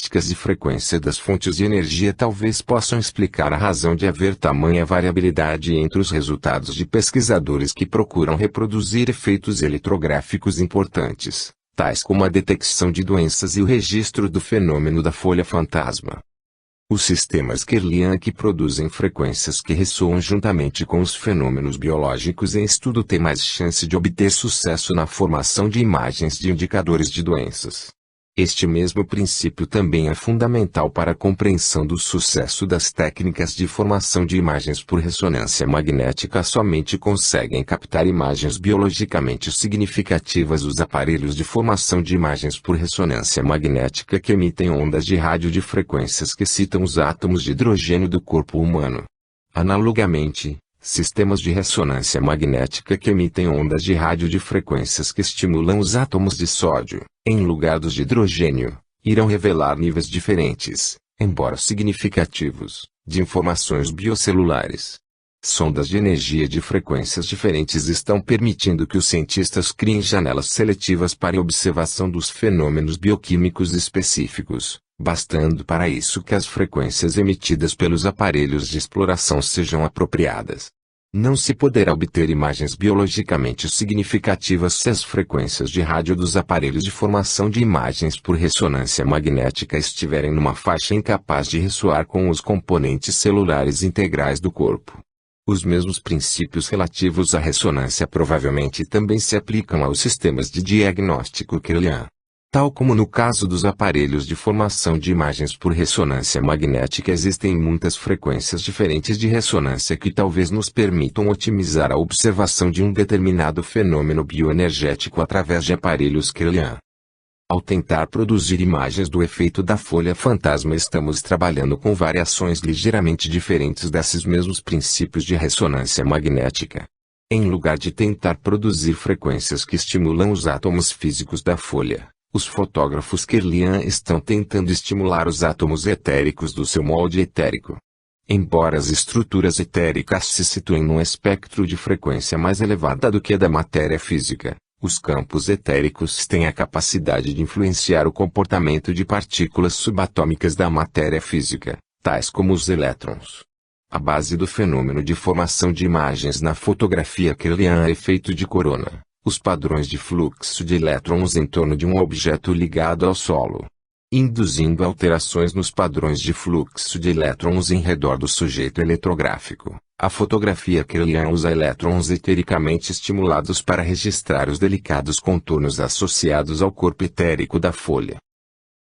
magnéticas e frequência das fontes de energia talvez possam explicar a razão de haver tamanha variabilidade entre os resultados de pesquisadores que procuram reproduzir efeitos eletrográficos importantes, tais como a detecção de doenças e o registro do fenômeno da folha fantasma. Os sistemas Kirlian que produzem frequências que ressoam juntamente com os fenômenos biológicos em estudo têm mais chance de obter sucesso na formação de imagens de indicadores de doenças. Este mesmo princípio também é fundamental para a compreensão do sucesso das técnicas de formação de imagens por ressonância magnética. Somente conseguem captar imagens biologicamente significativas os aparelhos de formação de imagens por ressonância magnética que emitem ondas de rádio de frequências que excitam os átomos de hidrogênio do corpo humano. Analogamente, sistemas de ressonância magnética que emitem ondas de rádio de frequências que estimulam os átomos de sódio, em lugar dos de hidrogênio, irão revelar níveis diferentes, embora significativos, de informações biocelulares. Sondas de energia de frequências diferentes estão permitindo que os cientistas criem janelas seletivas para a observação dos fenômenos bioquímicos específicos, bastando para isso que as frequências emitidas pelos aparelhos de exploração sejam apropriadas. Não se poderá obter imagens biologicamente significativas se as frequências de rádio dos aparelhos de formação de imagens por ressonância magnética estiverem numa faixa incapaz de ressoar com os componentes celulares integrais do corpo. Os mesmos princípios relativos à ressonância provavelmente também se aplicam aos sistemas de diagnóstico Kirlian. Tal como no caso dos aparelhos de formação de imagens por ressonância magnética, existem muitas frequências diferentes de ressonância que talvez nos permitam otimizar a observação de um determinado fenômeno bioenergético através de aparelhos Kirlian. Ao tentar produzir imagens do efeito da folha fantasma, estamos trabalhando com variações ligeiramente diferentes desses mesmos princípios de ressonância magnética. Em lugar de tentar produzir frequências que estimulam os átomos físicos da folha, os fotógrafos Kirlian estão tentando estimular os átomos etéricos do seu molde etérico. Embora as estruturas etéricas se situem num espectro de frequência mais elevada do que a da matéria física, os campos etéricos têm a capacidade de influenciar o comportamento de partículas subatômicas da matéria física, tais como os elétrons. A base do fenômeno de formação de imagens na fotografia Kirlian é efeito de corona. Os padrões de fluxo de elétrons em torno de um objeto ligado ao solo, induzindo alterações nos padrões de fluxo de elétrons em redor do sujeito eletrográfico. A fotografia Kirlian usa elétrons etericamente estimulados para registrar os delicados contornos associados ao corpo etérico da folha.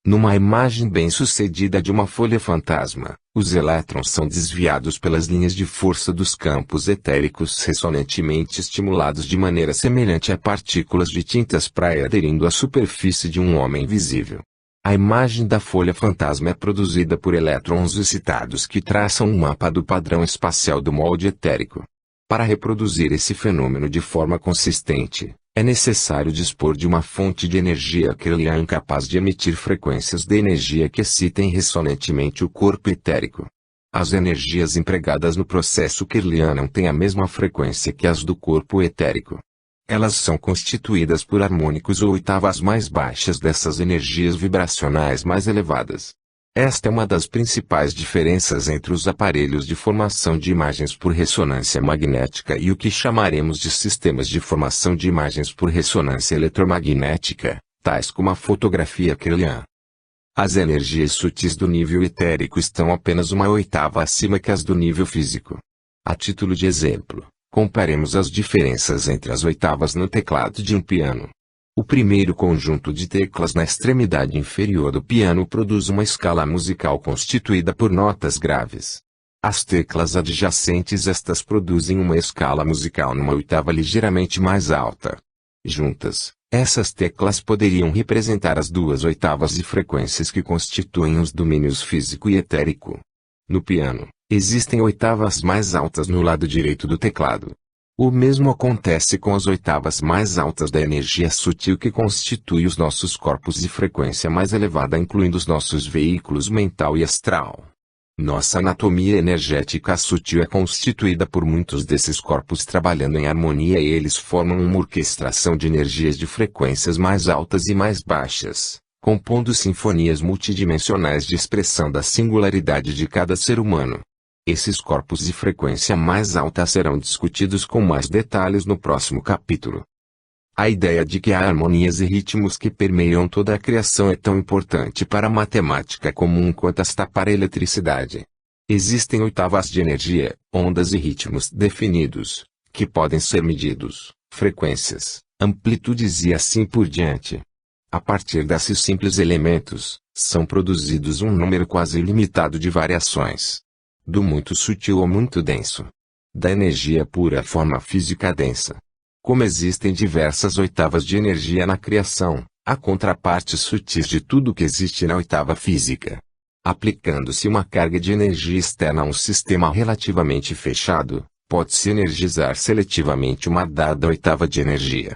Numa imagem bem-sucedida de uma folha fantasma, os elétrons são desviados pelas linhas de força dos campos etéricos ressonantemente estimulados de maneira semelhante a partículas de tinta spray aderindo à superfície de um homem visível. A imagem da folha fantasma é produzida por elétrons excitados que traçam um mapa do padrão espacial do molde etérico. Para reproduzir esse fenômeno de forma consistente, é necessário dispor de uma fonte de energia Kirlian capaz de emitir frequências de energia que excitem ressonantemente o corpo etérico. As energias empregadas no processo Kirlian não têm a mesma frequência que as do corpo etérico. Elas são constituídas por harmônicos ou oitavas mais baixas dessas energias vibracionais mais elevadas. Esta é uma das principais diferenças entre os aparelhos de formação de imagens por ressonância magnética e o que chamaremos de sistemas de formação de imagens por ressonância eletromagnética, tais como a fotografia Kirlian. As energias sutis do nível etérico estão apenas uma oitava acima que as do nível físico. A título de exemplo, comparemos as diferenças entre as oitavas no teclado de um piano. O primeiro conjunto de teclas na extremidade inferior do piano produz uma escala musical constituída por notas graves. As teclas adjacentes estas produzem uma escala musical numa oitava ligeiramente mais alta. Juntas, essas teclas poderiam representar as duas oitavas de frequências que constituem os domínios físico e etérico. No piano, existem oitavas mais altas no lado direito do teclado. O mesmo acontece com as oitavas mais altas da energia sutil que constitui os nossos corpos de frequência mais elevada, incluindo os nossos veículos mental e astral. Nossa anatomia energética sutil é constituída por muitos desses corpos trabalhando em harmonia e eles formam uma orquestração de energias de frequências mais altas e mais baixas, compondo sinfonias multidimensionais de expressão da singularidade de cada ser humano. Esses corpos de frequência mais alta serão discutidos com mais detalhes no próximo capítulo. A ideia de que há harmonias e ritmos que permeiam toda a criação é tão importante para a matemática comum quanto esta para a eletricidade. Existem oitavas de energia, ondas e ritmos definidos, que podem ser medidos, frequências, amplitudes e assim por diante. A partir desses simples elementos, são produzidos um número quase ilimitado de variações. Do muito sutil ao muito denso. Da energia pura à forma física densa. Como existem diversas oitavas de energia na criação, há contrapartes sutis de tudo que existe na oitava física. Aplicando-se uma carga de energia externa a um sistema relativamente fechado, pode-se energizar seletivamente uma dada oitava de energia.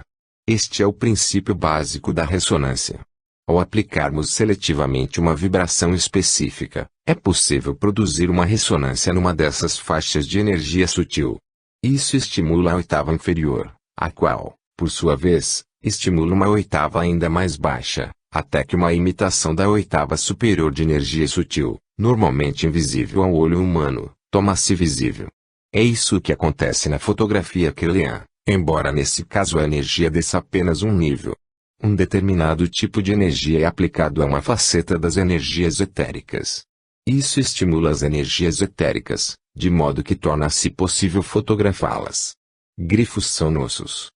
Este é o princípio básico da ressonância. Ao aplicarmos seletivamente uma vibração específica, é possível produzir uma ressonância numa dessas faixas de energia sutil. Isso estimula a oitava inferior, a qual, por sua vez, estimula uma oitava ainda mais baixa, até que uma imitação da oitava superior de energia sutil, normalmente invisível ao olho humano, torna-se visível. É isso que acontece na fotografia Kirlian, embora nesse caso a energia desça apenas um nível. Um determinado tipo de energia é aplicado a uma faceta das energias etéricas. Isso estimula as energias etéricas, de modo que torna-se possível fotografá-las. Grifos são nossos.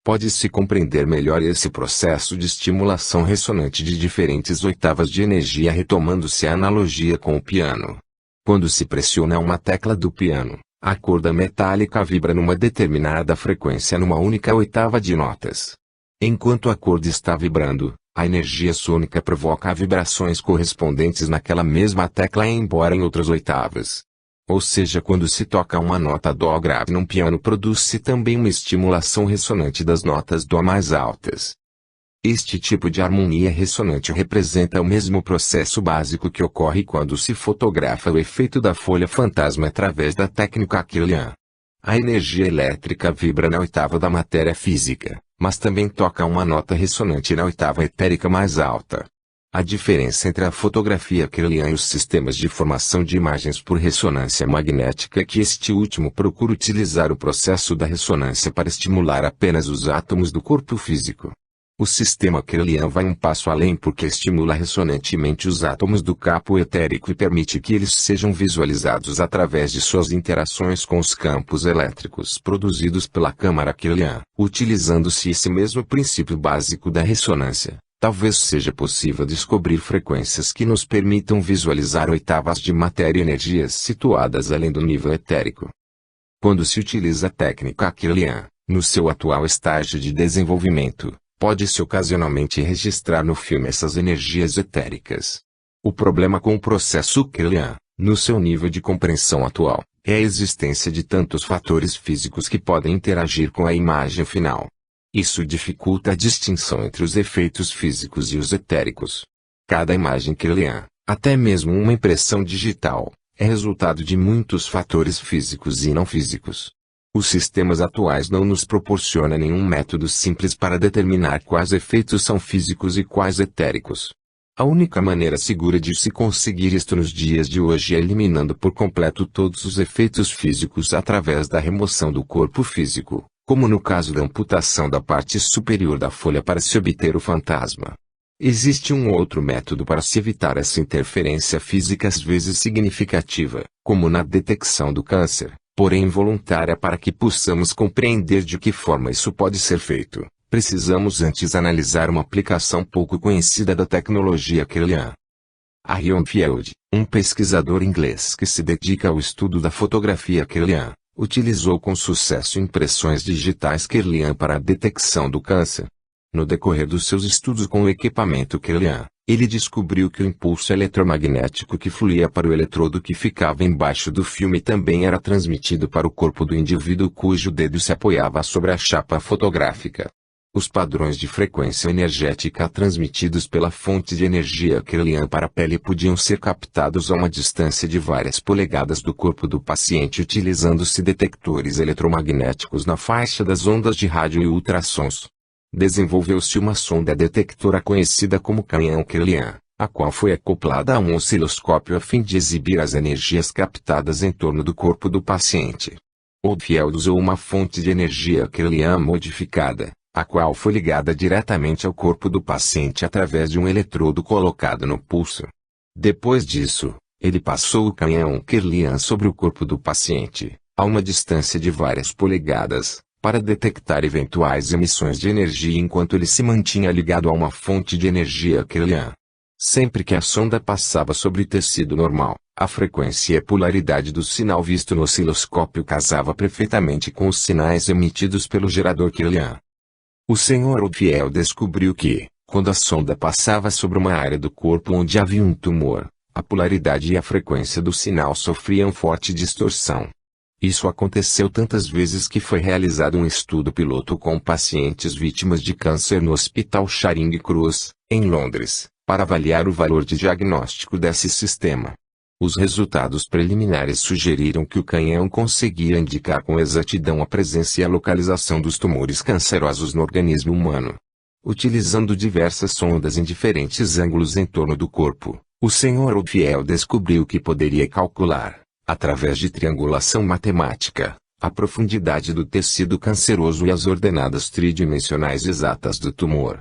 Pode-se compreender melhor esse processo de estimulação ressonante de diferentes oitavas de energia retomando-se a analogia com o piano. Quando se pressiona uma tecla do piano, a corda metálica vibra numa determinada frequência numa única oitava de notas. Enquanto a corda está vibrando, a energia sônica provoca vibrações correspondentes naquela mesma tecla embora em outras oitavas. Ou seja, quando se toca uma nota dó grave num piano produz-se também uma estimulação ressonante das notas dó mais altas. Este tipo de harmonia ressonante representa o mesmo processo básico que ocorre quando se fotografa o efeito da folha fantasma através da técnica Kirlian. A energia elétrica vibra na oitava da matéria física, mas também toca uma nota ressonante na oitava etérica mais alta. A diferença entre a fotografia Kirlian e os sistemas de formação de imagens por ressonância magnética é que este último procura utilizar o processo da ressonância para estimular apenas os átomos do corpo físico. O sistema Kirlian vai um passo além porque estimula ressonantemente os átomos do campo etérico e permite que eles sejam visualizados através de suas interações com os campos elétricos produzidos pela câmara Kirlian. Utilizando-se esse mesmo princípio básico da ressonância, talvez seja possível descobrir frequências que nos permitam visualizar oitavas de matéria e energias situadas além do nível etérico. Quando se utiliza a técnica Kirlian, no seu atual estágio de desenvolvimento, pode-se ocasionalmente registrar no filme essas energias etéricas. O problema com o processo Kirlian, no seu nível de compreensão atual, é a existência de tantos fatores físicos que podem interagir com a imagem final. Isso dificulta a distinção entre os efeitos físicos e os etéricos. Cada imagem Kirlian, até mesmo uma impressão digital, é resultado de muitos fatores físicos e não físicos. Os sistemas atuais não nos proporcionam nenhum método simples para determinar quais efeitos são físicos e quais etéricos. A única maneira segura de se conseguir isto nos dias de hoje é eliminando por completo todos os efeitos físicos através da remoção do corpo físico, como no caso da amputação da parte superior da folha para se obter o fantasma. Existe um outro método para se evitar essa interferência física às vezes significativa, como na detecção do câncer, porém involuntária. Para que possamos compreender de que forma isso pode ser feito, precisamos antes analisar uma aplicação pouco conhecida da tecnologia Kirlian. Arion Field, um pesquisador inglês que se dedica ao estudo da fotografia Kirlian, utilizou com sucesso impressões digitais Kirlian para a detecção do câncer. No decorrer dos seus estudos com o equipamento Kirlian, ele descobriu que o impulso eletromagnético que fluía para o eletrodo que ficava embaixo do filme também era transmitido para o corpo do indivíduo cujo dedo se apoiava sobre a chapa fotográfica. Os padrões de frequência energética transmitidos pela fonte de energia Kirlian para a pele podiam ser captados a uma distância de várias polegadas do corpo do paciente utilizando-se detectores eletromagnéticos na faixa das ondas de rádio e ultrassons. Desenvolveu-se uma sonda detectora conhecida como canhão Kirlian, a qual foi acoplada a um osciloscópio a fim de exibir as energias captadas em torno do corpo do paciente. Oldfield usou uma fonte de energia Kirlian modificada, a qual foi ligada diretamente ao corpo do paciente através de um eletrodo colocado no pulso. Depois disso, ele passou o canhão Kirlian sobre o corpo do paciente, a uma distância de várias polegadas, para detectar eventuais emissões de energia enquanto ele se mantinha ligado a uma fonte de energia Kirlian. Sempre que a sonda passava sobre tecido normal, a frequência e a polaridade do sinal visto no osciloscópio casava perfeitamente com os sinais emitidos pelo gerador Kirlian. O Sr. Oldfield descobriu que, quando a sonda passava sobre uma área do corpo onde havia um tumor, a polaridade e a frequência do sinal sofriam forte distorção. Isso aconteceu tantas vezes que foi realizado um estudo piloto com pacientes vítimas de câncer no Hospital Charing Cross, em Londres, para avaliar o valor de diagnóstico desse sistema. Os resultados preliminares sugeriram que o canhão conseguia indicar com exatidão a presença e a localização dos tumores cancerosos no organismo humano. Utilizando diversas sondas em diferentes ângulos em torno do corpo, o Sr. Oldfield descobriu que poderia calcular, através de triangulação matemática, a profundidade do tecido canceroso e as ordenadas tridimensionais exatas do tumor.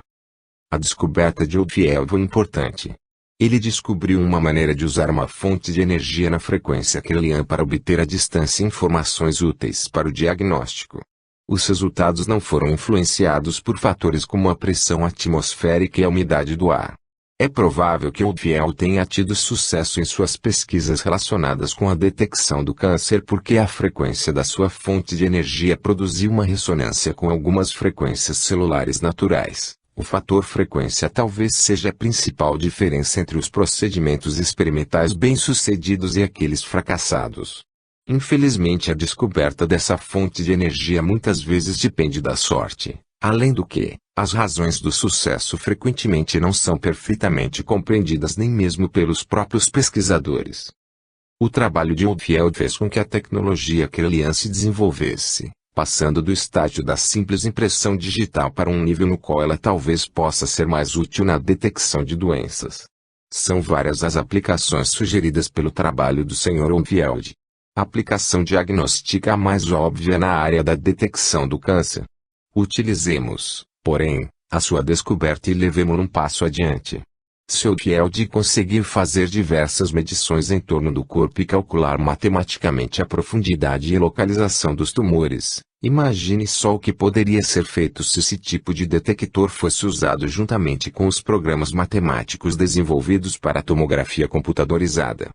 A descoberta de Oldfield foi importante. Ele descobriu uma maneira de usar uma fonte de energia na frequência Kirlian para obter à distância informações úteis para o diagnóstico. Os resultados não foram influenciados por fatores como a pressão atmosférica e a umidade do ar. É provável que Oldfield tenha tido sucesso em suas pesquisas relacionadas com a detecção do câncer porque a frequência da sua fonte de energia produziu uma ressonância com algumas frequências celulares naturais. O fator frequência talvez seja a principal diferença entre os procedimentos experimentais bem-sucedidos e aqueles fracassados. Infelizmente, a descoberta dessa fonte de energia muitas vezes depende da sorte. Além do que, as razões do sucesso frequentemente não são perfeitamente compreendidas nem mesmo pelos próprios pesquisadores. O trabalho de Oldfield fez com que a tecnologia Kirlian se desenvolvesse, passando do estágio da simples impressão digital para um nível no qual ela talvez possa ser mais útil na detecção de doenças. São várias as aplicações sugeridas pelo trabalho do Sr. Oldfield. A aplicação diagnóstica a mais óbvia na área da detecção do câncer. Utilizemos, porém, a sua descoberta e levemo-la um passo adiante. Se Oldfield conseguir fazer diversas medições em torno do corpo e calcular matematicamente a profundidade e localização dos tumores, imagine só o que poderia ser feito se esse tipo de detector fosse usado juntamente com os programas matemáticos desenvolvidos para a tomografia computadorizada.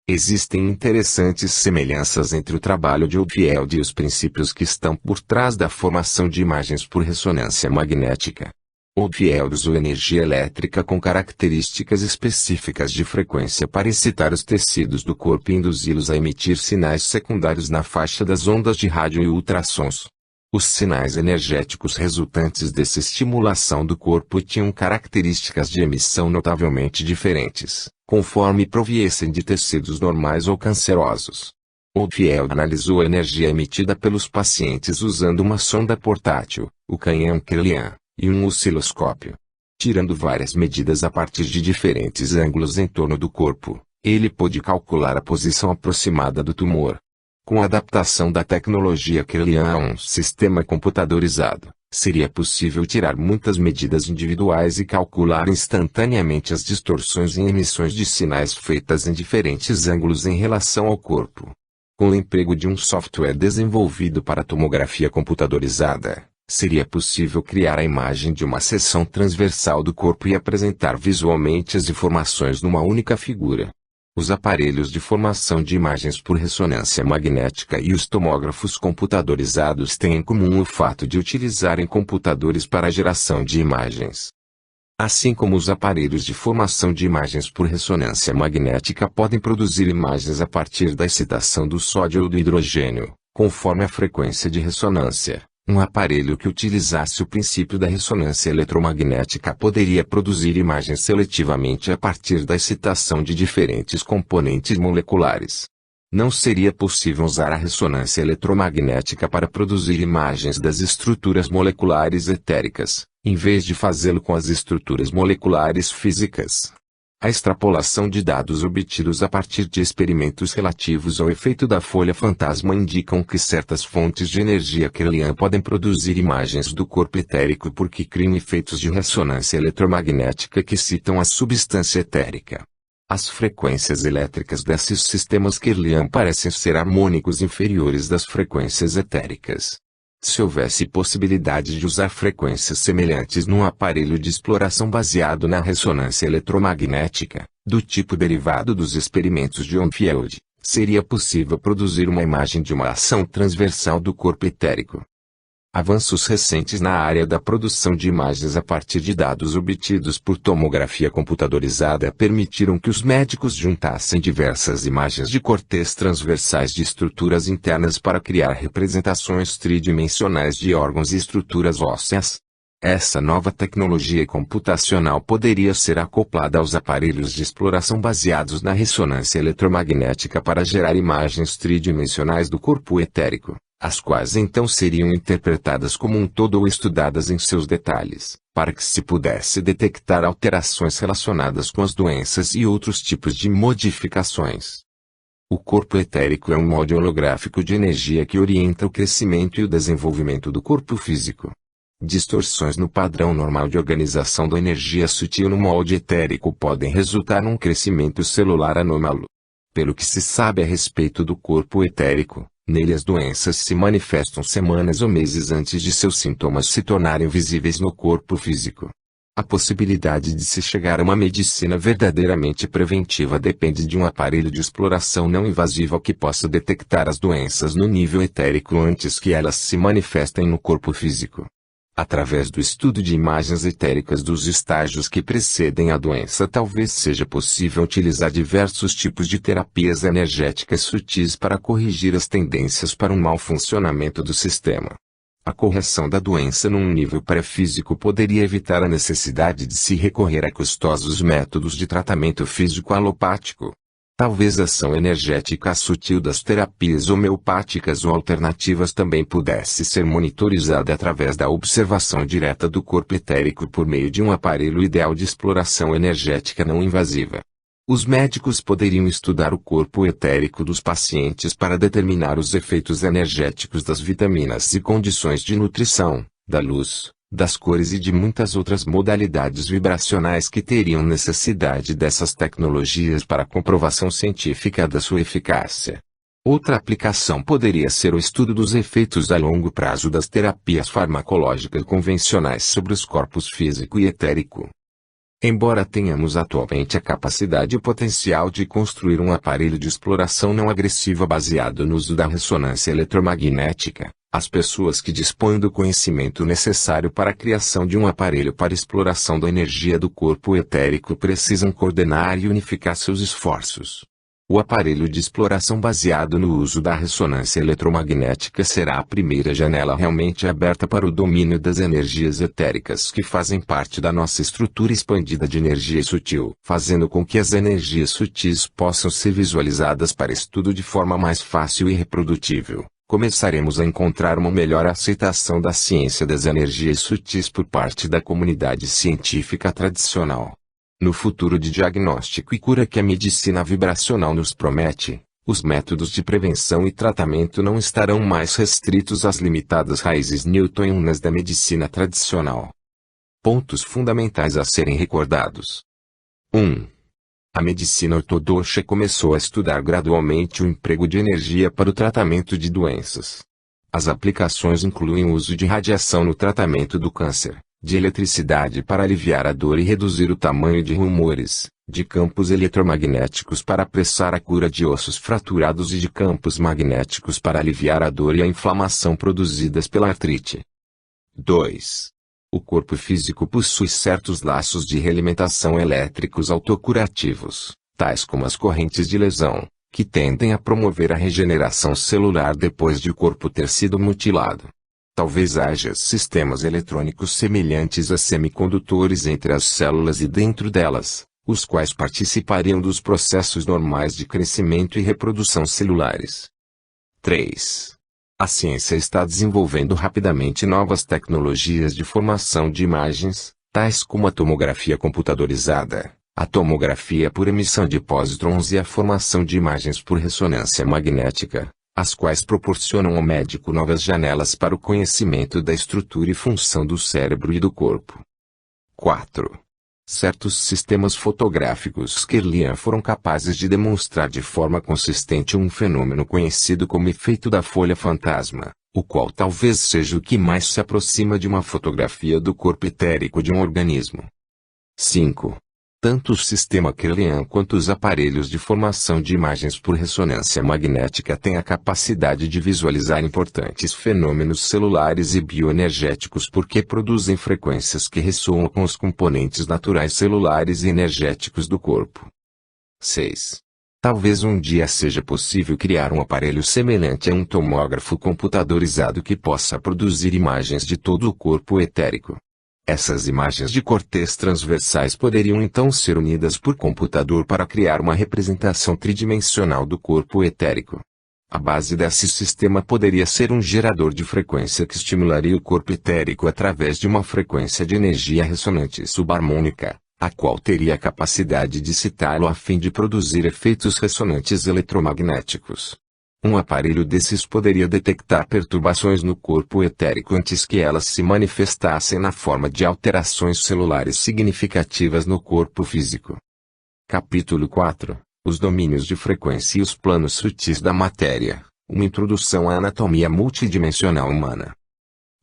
Existem interessantes semelhanças entre o trabalho de Oldfield e os princípios que estão por trás da formação de imagens por ressonância magnética. Oldfield usou energia elétrica com características específicas de frequência para excitar os tecidos do corpo e induzi-los a emitir sinais secundários na faixa das ondas de rádio e ultrassons. Os sinais energéticos resultantes dessa estimulação do corpo tinham características de emissão notavelmente diferentes, conforme proviessem de tecidos normais ou cancerosos. Oldfield analisou a energia emitida pelos pacientes usando uma sonda portátil, o canhão Kirlian, e um osciloscópio. Tirando várias medidas a partir de diferentes ângulos em torno do corpo, ele pôde calcular a posição aproximada do tumor. Com a adaptação da tecnologia Kirlian a um sistema computadorizado, seria possível tirar muitas medidas individuais e calcular instantaneamente as distorções e emissões de sinais feitas em diferentes ângulos em relação ao corpo. Com o emprego de um software desenvolvido para tomografia computadorizada, seria possível criar a imagem de uma seção transversal do corpo e apresentar visualmente as informações numa única figura. Os aparelhos de formação de imagens por ressonância magnética e os tomógrafos computadorizados têm em comum o fato de utilizarem computadores para a geração de imagens. Assim como os aparelhos de formação de imagens por ressonância magnética podem produzir imagens a partir da excitação do sódio ou do hidrogênio, conforme a frequência de ressonância. Um aparelho que utilizasse o princípio da ressonância eletromagnética poderia produzir imagens seletivamente a partir da excitação de diferentes componentes moleculares. Não seria possível usar a ressonância eletromagnética para produzir imagens das estruturas moleculares etéricas, em vez de fazê-lo com as estruturas moleculares físicas. A extrapolação de dados obtidos a partir de experimentos relativos ao efeito da folha fantasma indicam que certas fontes de energia Kirlian podem produzir imagens do corpo etérico porque criam efeitos de ressonância eletromagnética que citam a substância etérica. As frequências elétricas desses sistemas Kirlian parecem ser harmônicos inferiores das frequências etéricas. Se houvesse possibilidade de usar frequências semelhantes num aparelho de exploração baseado na ressonância eletromagnética, do tipo derivado dos experimentos de Onfield, seria possível produzir uma imagem de uma ação transversal do corpo etérico. Avanços recentes na área da produção de imagens a partir de dados obtidos por tomografia computadorizada permitiram que os médicos juntassem diversas imagens de cortês transversais de estruturas internas para criar representações tridimensionais de órgãos e estruturas ósseas. Essa nova tecnologia computacional poderia ser acoplada aos aparelhos de exploração baseados na ressonância eletromagnética para gerar imagens tridimensionais do corpo etérico, as quais então seriam interpretadas como um todo ou estudadas em seus detalhes, para que se pudesse detectar alterações relacionadas com as doenças e outros tipos de modificações. O corpo etérico é um molde holográfico de energia que orienta o crescimento e o desenvolvimento do corpo físico. Distorções no padrão normal de organização da energia sutil no molde etérico podem resultar num crescimento celular anômalo. Pelo que se sabe a respeito do corpo etérico, nele as doenças se manifestam semanas ou meses antes de seus sintomas se tornarem visíveis no corpo físico. A possibilidade de se chegar a uma medicina verdadeiramente preventiva depende de um aparelho de exploração não invasivo que possa detectar as doenças no nível etérico antes que elas se manifestem no corpo físico. Através do estudo de imagens etéricas dos estágios que precedem a doença, talvez seja possível utilizar diversos tipos de terapias energéticas sutis para corrigir as tendências para um mau funcionamento do sistema. A correção da doença num nível pré-físico poderia evitar a necessidade de se recorrer a custosos métodos de tratamento físico alopático. Talvez a ação energética sutil das terapias homeopáticas ou alternativas também pudesse ser monitorizada através da observação direta do corpo etérico por meio de um aparelho ideal de exploração energética não invasiva. Os médicos poderiam estudar o corpo etérico dos pacientes para determinar os efeitos energéticos das vitaminas e condições de nutrição, da luz, das cores e de muitas outras modalidades vibracionais que teriam necessidade dessas tecnologias para a comprovação científica da sua eficácia. Outra aplicação poderia ser o estudo dos efeitos a longo prazo das terapias farmacológicas convencionais sobre os corpos físico e etérico. Embora tenhamos atualmente a capacidade e o potencial de construir um aparelho de exploração não agressiva baseado no uso da ressonância eletromagnética, as pessoas que dispõem do conhecimento necessário para a criação de um aparelho para exploração da energia do corpo etérico precisam coordenar e unificar seus esforços. O aparelho de exploração baseado no uso da ressonância eletromagnética será a primeira janela realmente aberta para o domínio das energias etéricas que fazem parte da nossa estrutura expandida de energia sutil, fazendo com que as energias sutis possam ser visualizadas para estudo de forma mais fácil e reprodutível. Começaremos a encontrar uma melhor aceitação da ciência das energias sutis por parte da comunidade científica tradicional. No futuro de diagnóstico e cura que a medicina vibracional nos promete, os métodos de prevenção e tratamento não estarão mais restritos às limitadas raízes newtonianas da medicina tradicional. Pontos fundamentais a serem recordados. 1. A medicina ortodoxa começou a estudar gradualmente o emprego de energia para o tratamento de doenças. As aplicações incluem o uso de radiação no tratamento do câncer, de eletricidade para aliviar a dor e reduzir o tamanho de rumores, de campos eletromagnéticos para apressar a cura de ossos fraturados e de campos magnéticos para aliviar a dor e a inflamação produzidas pela artrite. 2. O corpo físico possui certos laços de realimentação elétricos autocurativos, tais como as correntes de lesão, que tendem a promover a regeneração celular depois de o corpo ter sido mutilado. Talvez haja sistemas eletrônicos semelhantes a semicondutores entre as células e dentro delas, os quais participariam dos processos normais de crescimento e reprodução celulares. 3. A ciência está desenvolvendo rapidamente novas tecnologias de formação de imagens, tais como a tomografia computadorizada, a tomografia por emissão de pósitrons e a formação de imagens por ressonância magnética, as quais proporcionam ao médico novas janelas para o conhecimento da estrutura e função do cérebro e do corpo. 4. Certos sistemas fotográficos Kirlian foram capazes de demonstrar de forma consistente um fenômeno conhecido como efeito da folha fantasma, o qual talvez seja o que mais se aproxima de uma fotografia do corpo etérico de um organismo. 5. Tanto o sistema Kirlian quanto os aparelhos de formação de imagens por ressonância magnética têm a capacidade de visualizar importantes fenômenos celulares e bioenergéticos porque produzem frequências que ressoam com os componentes naturais celulares e energéticos do corpo. 6. Talvez um dia seja possível criar um aparelho semelhante a um tomógrafo computadorizado que possa produzir imagens de todo o corpo etérico. Essas imagens de cortês transversais poderiam então ser unidas por computador para criar uma representação tridimensional do corpo etérico. A base desse sistema poderia ser um gerador de frequência que estimularia o corpo etérico através de uma frequência de energia ressonante subarmônica, a qual teria a capacidade de excitá-lo a fim de produzir efeitos ressonantes eletromagnéticos. Um aparelho desses poderia detectar perturbações no corpo etérico antes que elas se manifestassem na forma de alterações celulares significativas no corpo físico. Capítulo 4. Os domínios de frequência e os planos sutis da matéria. Uma introdução à anatomia multidimensional humana.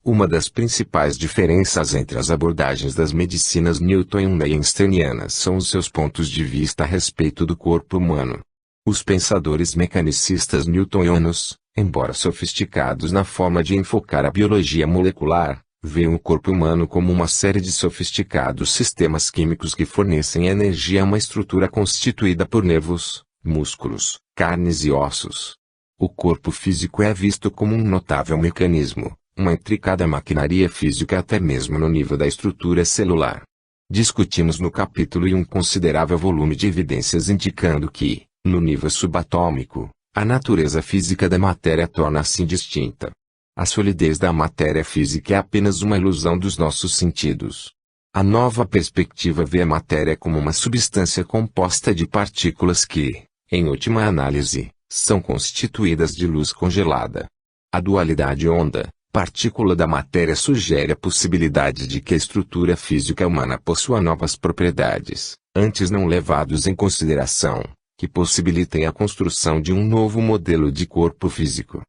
Uma das principais diferenças entre as abordagens das medicinas newtoniana e einsteinianas são os seus pontos de vista a respeito do corpo humano. Os pensadores mecanicistas newtonianos, embora sofisticados na forma de enfocar a biologia molecular, veem o corpo humano como uma série de sofisticados sistemas químicos que fornecem energia a uma estrutura constituída por nervos, músculos, carnes e ossos. O corpo físico é visto como um notável mecanismo, uma intricada maquinaria física até mesmo no nível da estrutura celular. Discutimos no capítulo 1 um considerável volume de evidências indicando que, no nível subatômico, a natureza física da matéria torna-se indistinta. A solidez da matéria física é apenas uma ilusão dos nossos sentidos. A nova perspectiva vê a matéria como uma substância composta de partículas que, em última análise, são constituídas de luz congelada. A dualidade onda-partícula da matéria sugere a possibilidade de que a estrutura física humana possua novas propriedades, antes não levados em consideração, que possibilitem a construção de um novo modelo de corpo físico.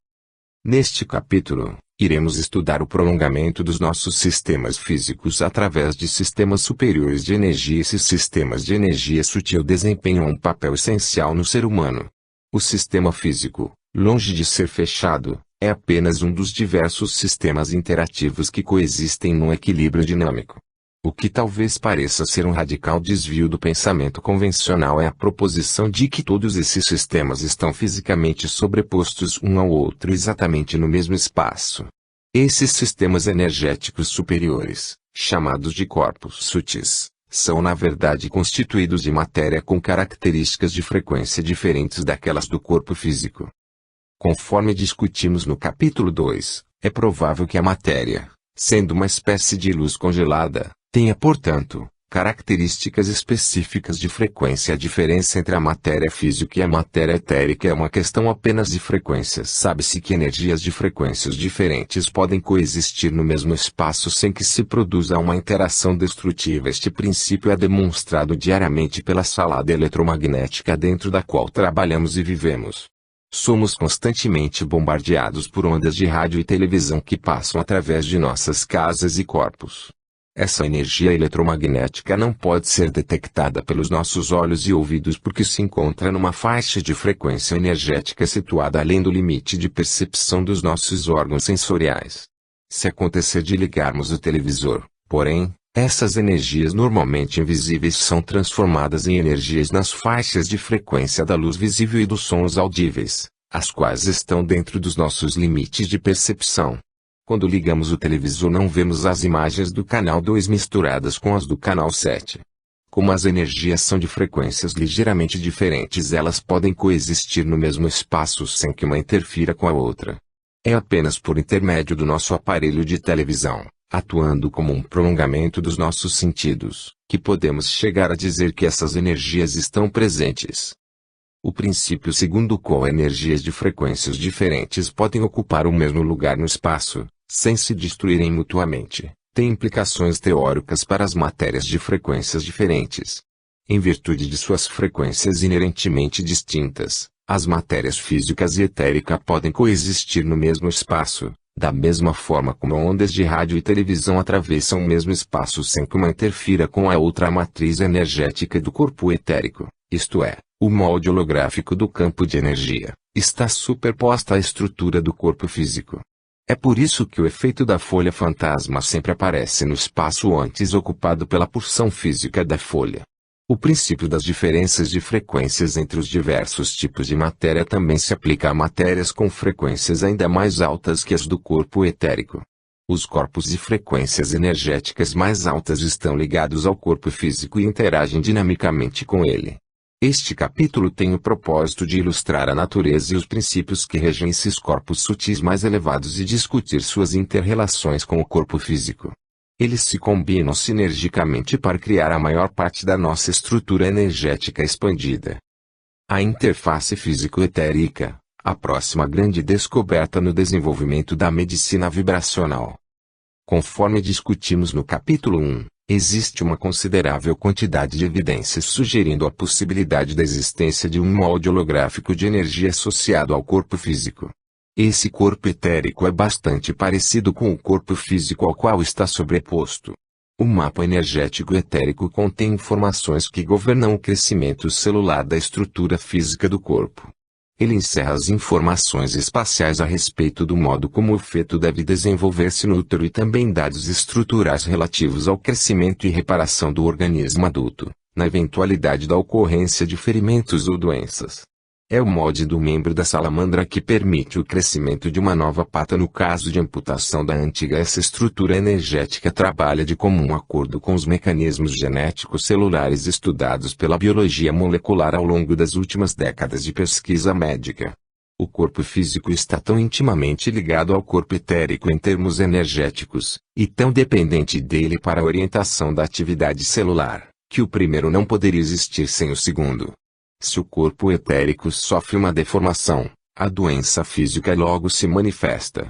Neste capítulo, iremos estudar o prolongamento dos nossos sistemas físicos através de sistemas superiores de energia. Esses sistemas de energia sutil desempenham um papel essencial no ser humano. O sistema físico, longe de ser fechado, é apenas um dos diversos sistemas interativos que coexistem num equilíbrio dinâmico. O que talvez pareça ser um radical desvio do pensamento convencional é a proposição de que todos esses sistemas estão fisicamente sobrepostos um ao outro exatamente no mesmo espaço. Esses sistemas energéticos superiores, chamados de corpos sutis, são na verdade constituídos de matéria com características de frequência diferentes daquelas do corpo físico. Conforme discutimos no capítulo 2, é provável que a matéria, sendo uma espécie de luz congelada, tenha, portanto, características específicas de frequência. A diferença entre a matéria física e a matéria etérica é uma questão apenas de frequências. Sabe-se que energias de frequências diferentes podem coexistir no mesmo espaço sem que se produza uma interação destrutiva. Este princípio é demonstrado diariamente pela salada eletromagnética dentro da qual trabalhamos e vivemos. Somos constantemente bombardeados por ondas de rádio e televisão que passam através de nossas casas e corpos. Essa energia eletromagnética não pode ser detectada pelos nossos olhos e ouvidos porque se encontra numa faixa de frequência energética situada além do limite de percepção dos nossos órgãos sensoriais. Se acontecer de ligarmos o televisor, porém, essas energias normalmente invisíveis são transformadas em energias nas faixas de frequência da luz visível e dos sons audíveis, as quais estão dentro dos nossos limites de percepção. Quando ligamos o televisor não vemos as imagens do canal 2 misturadas com as do canal 7. Como as energias são de frequências ligeiramente diferentes, elas podem coexistir no mesmo espaço sem que uma interfira com a outra. É apenas por intermédio do nosso aparelho de televisão, atuando como um prolongamento dos nossos sentidos, que podemos chegar a dizer que essas energias estão presentes. O princípio segundo o qual energias de frequências diferentes podem ocupar o mesmo lugar no espaço, sem se destruírem mutuamente, tem implicações teóricas para as matérias de frequências diferentes. Em virtude de suas frequências inerentemente distintas, as matérias físicas e etérica podem coexistir no mesmo espaço, da mesma forma como ondas de rádio e televisão atravessam o mesmo espaço sem que uma interfira com a outra matriz energética do corpo etérico, isto é, o molde holográfico do campo de energia, está superposta à estrutura do corpo físico. É por isso que o efeito da folha fantasma sempre aparece no espaço antes ocupado pela porção física da folha. O princípio das diferenças de frequências entre os diversos tipos de matéria também se aplica a matérias com frequências ainda mais altas que as do corpo etérico. Os corpos de frequências energéticas mais altas estão ligados ao corpo físico e interagem dinamicamente com ele. Este capítulo tem o propósito de ilustrar a natureza e os princípios que regem esses corpos sutis mais elevados e discutir suas inter-relações com o corpo físico. Eles se combinam sinergicamente para criar a maior parte da nossa estrutura energética expandida. A interface físico-etérica, a próxima grande descoberta no desenvolvimento da medicina vibracional. Conforme discutimos no capítulo 1, existe uma considerável quantidade de evidências sugerindo a possibilidade da existência de um molde holográfico de energia associado ao corpo físico. Esse corpo etérico é bastante parecido com o corpo físico ao qual está sobreposto. O mapa energético etérico contém informações que governam o crescimento celular da estrutura física do corpo. Ele encerra as informações espaciais a respeito do modo como o feto deve desenvolver-se no útero e também dados estruturais relativos ao crescimento e reparação do organismo adulto, na eventualidade da ocorrência de ferimentos ou doenças. É o molde do membro da salamandra que permite o crescimento de uma nova pata no caso de amputação da antiga. Essa estrutura energética trabalha de comum acordo com os mecanismos genéticos celulares estudados pela biologia molecular ao longo das últimas décadas de pesquisa médica. O corpo físico está tão intimamente ligado ao corpo etérico em termos energéticos, e tão dependente dele para a orientação da atividade celular, que o primeiro não poderia existir sem o segundo. Se o corpo etérico sofre uma deformação, a doença física logo se manifesta.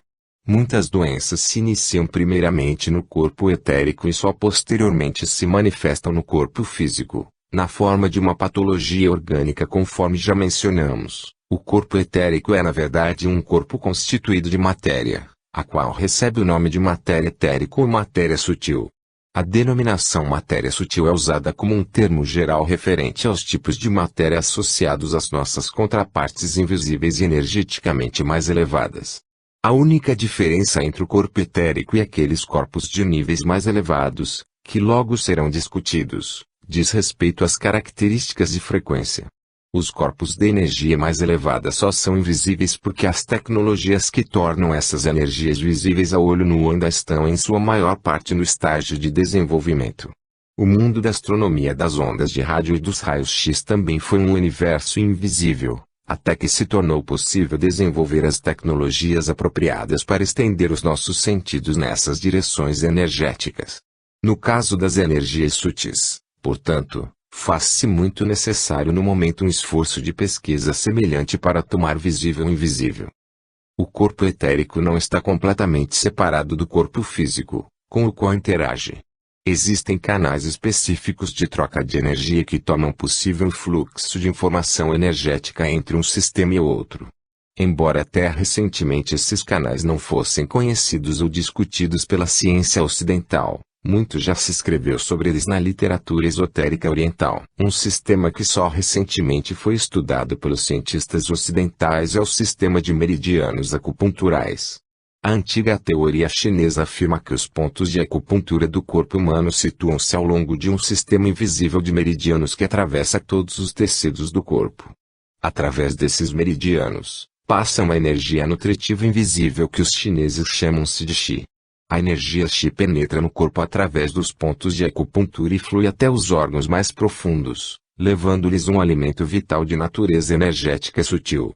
Muitas doenças se iniciam primeiramente no corpo etérico e só posteriormente se manifestam no corpo físico, na forma de uma patologia orgânica conforme já mencionamos. O corpo etérico é na verdade um corpo constituído de matéria, a qual recebe o nome de matéria etérica ou matéria sutil. A denominação matéria sutil é usada como um termo geral referente aos tipos de matéria associados às nossas contrapartes invisíveis e energeticamente mais elevadas. A única diferença entre o corpo etérico e aqueles corpos de níveis mais elevados, que logo serão discutidos, diz respeito às características de frequência. Os corpos de energia mais elevada só são invisíveis porque as tecnologias que tornam essas energias visíveis ao olho nu ainda estão em sua maior parte no estágio de desenvolvimento. O mundo da astronomia das ondas de rádio e dos raios X também foi um universo invisível, até que se tornou possível desenvolver as tecnologias apropriadas para estender os nossos sentidos nessas direções energéticas. No caso das energias sutis, portanto, faz-se muito necessário no momento um esforço de pesquisa semelhante para tomar visível o invisível. O corpo etérico não está completamente separado do corpo físico, com o qual interage. Existem canais específicos de troca de energia que tornam possível o fluxo de informação energética entre um sistema e outro. Embora até recentemente esses canais não fossem conhecidos ou discutidos pela ciência ocidental, muito já se escreveu sobre eles na literatura esotérica oriental. Um sistema que só recentemente foi estudado pelos cientistas ocidentais é o sistema de meridianos acupunturais. A antiga teoria chinesa afirma que os pontos de acupuntura do corpo humano situam-se ao longo de um sistema invisível de meridianos que atravessa todos os tecidos do corpo. Através desses meridianos, passa uma energia nutritiva invisível que os chineses chamam-se de Qi. A energia Qi penetra no corpo através dos pontos de acupuntura e flui até os órgãos mais profundos, levando-lhes um alimento vital de natureza energética sutil.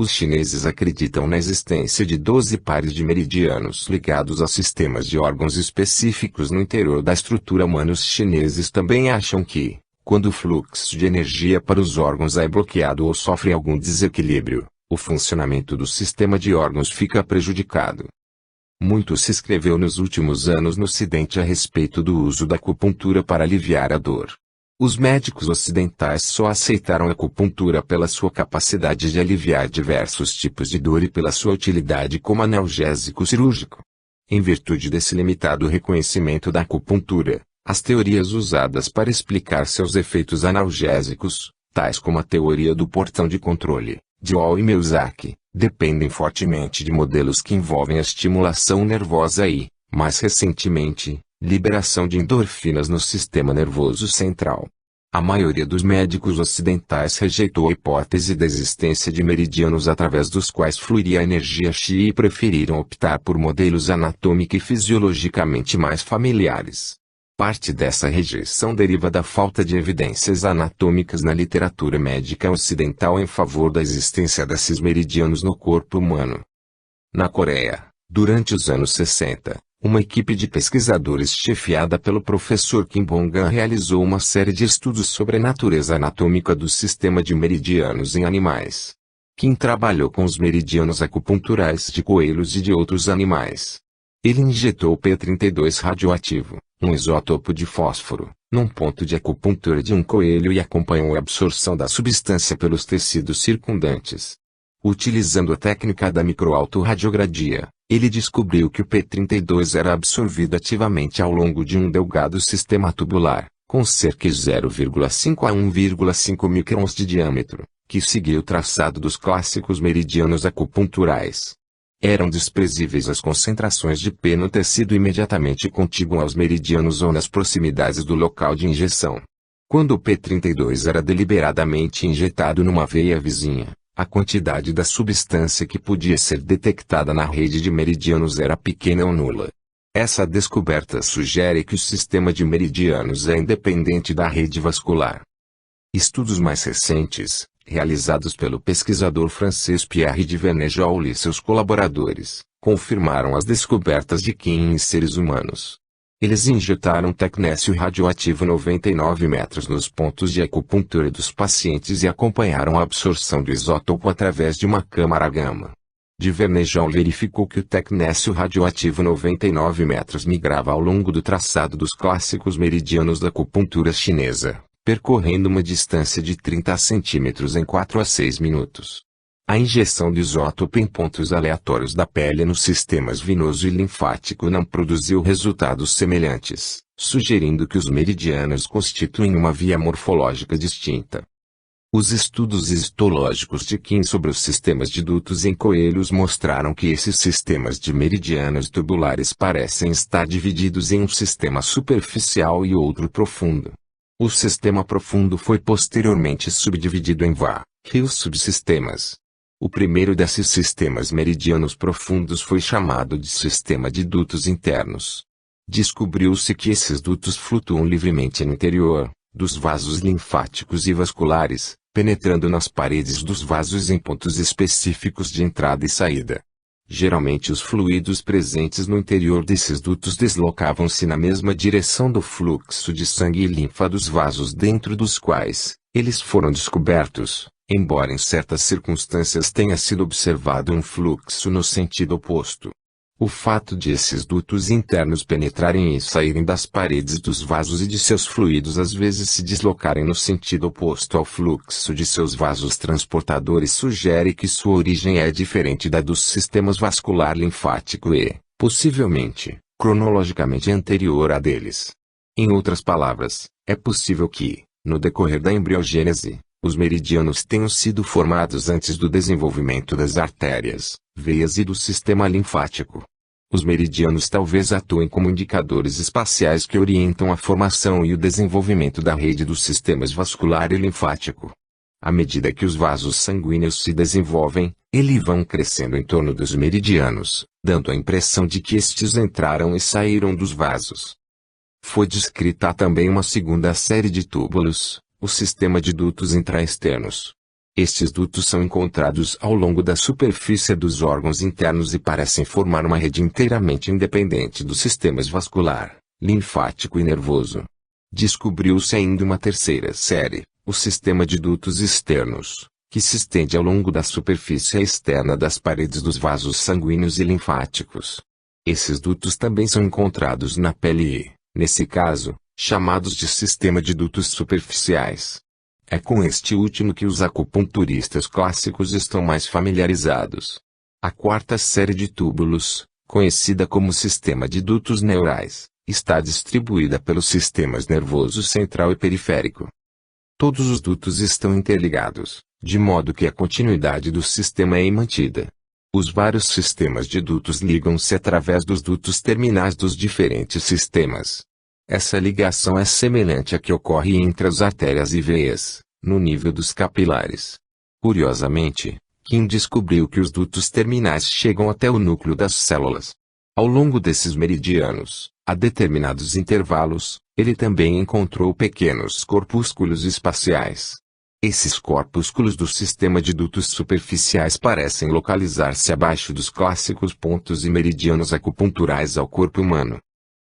Os chineses acreditam na existência de 12 pares de meridianos ligados a sistemas de órgãos específicos no interior da estrutura humana. Os chineses também acham que, quando o fluxo de energia para os órgãos é bloqueado ou sofre algum desequilíbrio, o funcionamento do sistema de órgãos fica prejudicado. Muito se escreveu nos últimos anos no Ocidente a respeito do uso da acupuntura para aliviar a dor. Os médicos ocidentais só aceitaram a acupuntura pela sua capacidade de aliviar diversos tipos de dor e pela sua utilidade como analgésico cirúrgico. Em virtude desse limitado reconhecimento da acupuntura, as teorias usadas para explicar seus efeitos analgésicos, tais como a teoria do portão de controle, de Hall e Miyazaki, dependem fortemente de modelos que envolvem a estimulação nervosa e, mais recentemente, liberação de endorfinas no sistema nervoso central. A maioria dos médicos ocidentais rejeitou a hipótese da existência de meridianos através dos quais fluiria a energia chi e preferiram optar por modelos anatômica e fisiologicamente mais familiares. Parte dessa rejeição deriva da falta de evidências anatômicas na literatura médica ocidental em favor da existência desses meridianos no corpo humano. Na Coreia, durante os anos 60, uma equipe de pesquisadores chefiada pelo professor Kim Bong-an realizou uma série de estudos sobre a natureza anatômica do sistema de meridianos em animais. Kim trabalhou com os meridianos acupunturais de coelhos e de outros animais. Ele injetou P32 radioativo, um isótopo de fósforo, num ponto de acupuntura de um coelho e acompanhou a absorção da substância pelos tecidos circundantes. Utilizando a técnica da microautorradiogradia, ele descobriu que o P32 era absorvido ativamente ao longo de um delgado sistema tubular, com cerca de 0,5 a 1,5 microns de diâmetro, que seguia o traçado dos clássicos meridianos acupunturais. Eram desprezíveis as concentrações de P no tecido imediatamente contíguo aos meridianos ou nas proximidades do local de injeção. Quando o P32 era deliberadamente injetado numa veia vizinha, a quantidade da substância que podia ser detectada na rede de meridianos era pequena ou nula. Essa descoberta sugere que o sistema de meridianos é independente da rede vascular. Estudos mais recentes, realizados pelo pesquisador francês Pierre de Vernejoul e seus colaboradores, confirmaram as descobertas de Kim em seres humanos. Eles injetaram tecnécio radioativo 99 metros nos pontos de acupuntura dos pacientes e acompanharam a absorção do isótopo através de uma câmara gama. De Vernejoul verificou que o tecnécio radioativo 99 metros migrava ao longo do traçado dos clássicos meridianos da acupuntura chinesa, percorrendo uma distância de 30 centímetros em 4 a 6 minutos. A injeção de isótopo em pontos aleatórios da pele nos sistemas venoso e linfático não produziu resultados semelhantes, sugerindo que os meridianos constituem uma via morfológica distinta. Os estudos histológicos de Kim sobre os sistemas de dutos em coelhos mostraram que esses sistemas de meridianos tubulares parecem estar divididos em um sistema superficial e outro profundo. O sistema profundo foi posteriormente subdividido em vários subsistemas. O primeiro desses sistemas meridianos profundos foi chamado de sistema de dutos internos. Descobriu-se que esses dutos flutuam livremente no interior dos vasos linfáticos e vasculares, penetrando nas paredes dos vasos em pontos específicos de entrada e saída. Geralmente os fluidos presentes no interior desses dutos deslocavam-se na mesma direção do fluxo de sangue e linfa dos vasos dentro dos quais eles foram descobertos, embora em certas circunstâncias tenha sido observado um fluxo no sentido oposto. O fato de esses dutos internos penetrarem e saírem das paredes dos vasos e de seus fluidos às vezes se deslocarem no sentido oposto ao fluxo de seus vasos transportadores sugere que sua origem é diferente da dos sistemas vascular linfático e, possivelmente, cronologicamente anterior à deles. Em outras palavras, é possível que, no decorrer da embriogênese, os meridianos tenham sido formados antes do desenvolvimento das artérias, veias e do sistema linfático. Os meridianos talvez atuem como indicadores espaciais que orientam a formação e o desenvolvimento da rede dos sistemas vascular e linfático. À medida que os vasos sanguíneos se desenvolvem, eles vão crescendo em torno dos meridianos, dando a impressão de que estes entraram e saíram dos vasos. Foi descrita também uma segunda série de túbulos, o sistema de dutos intraexternos. Estes dutos são encontrados ao longo da superfície dos órgãos internos e parecem formar uma rede inteiramente independente dos sistemas vascular, linfático e nervoso. Descobriu-se ainda uma terceira série, o sistema de dutos externos, que se estende ao longo da superfície externa das paredes dos vasos sanguíneos e linfáticos. Esses dutos também são encontrados na pele e, nesse caso, chamados de sistema de dutos superficiais. É com este último que os acupunturistas clássicos estão mais familiarizados. A quarta série de túbulos, conhecida como sistema de dutos neurais, está distribuída pelos sistemas nervoso central e periférico. Todos os dutos estão interligados, de modo que a continuidade do sistema é mantida. Os vários sistemas de dutos ligam-se através dos dutos terminais dos diferentes sistemas. Essa ligação é semelhante à que ocorre entre as artérias e veias, no nível dos capilares. Curiosamente, Kim descobriu que os dutos terminais chegam até o núcleo das células. Ao longo desses meridianos, a determinados intervalos, ele também encontrou pequenos corpúsculos espaciais. Esses corpúsculos do sistema de dutos superficiais parecem localizar-se abaixo dos clássicos pontos e meridianos acupunturais ao corpo humano.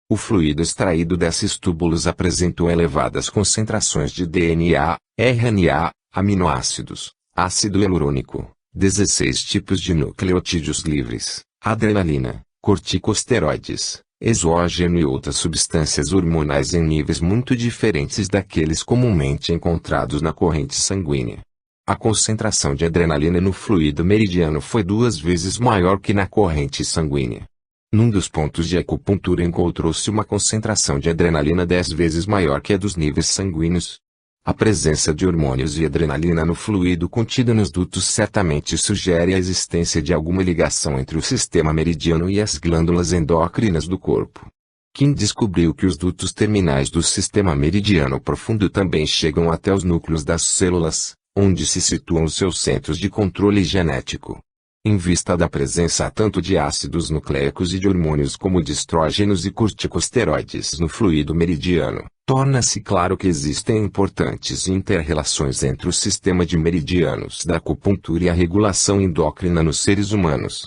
O fluido extraído desses túbulos apresentou elevadas concentrações de DNA, RNA, aminoácidos, ácido hialurônico, 16 tipos de nucleotídeos livres, adrenalina, corticosteroides, exógeno e outras substâncias hormonais em níveis muito diferentes daqueles comumente encontrados na corrente sanguínea. A concentração de adrenalina no fluido meridiano foi 2 vezes maior que na corrente sanguínea. Num dos pontos de acupuntura encontrou-se uma concentração de adrenalina 10 vezes maior que a dos níveis sanguíneos. A presença de hormônios e adrenalina no fluido contido nos dutos certamente sugere a existência de alguma ligação entre o sistema meridiano e as glândulas endócrinas do corpo. Kim descobriu que os dutos terminais do sistema meridiano profundo também chegam até os núcleos das células, onde se situam os seus centros de controle genético. Em vista da presença tanto de ácidos nucleicos e de hormônios como de estrógenos e corticosteroides no fluido meridiano, torna-se claro que existem importantes inter-relações entre o sistema de meridianos da acupuntura e a regulação endócrina nos seres humanos.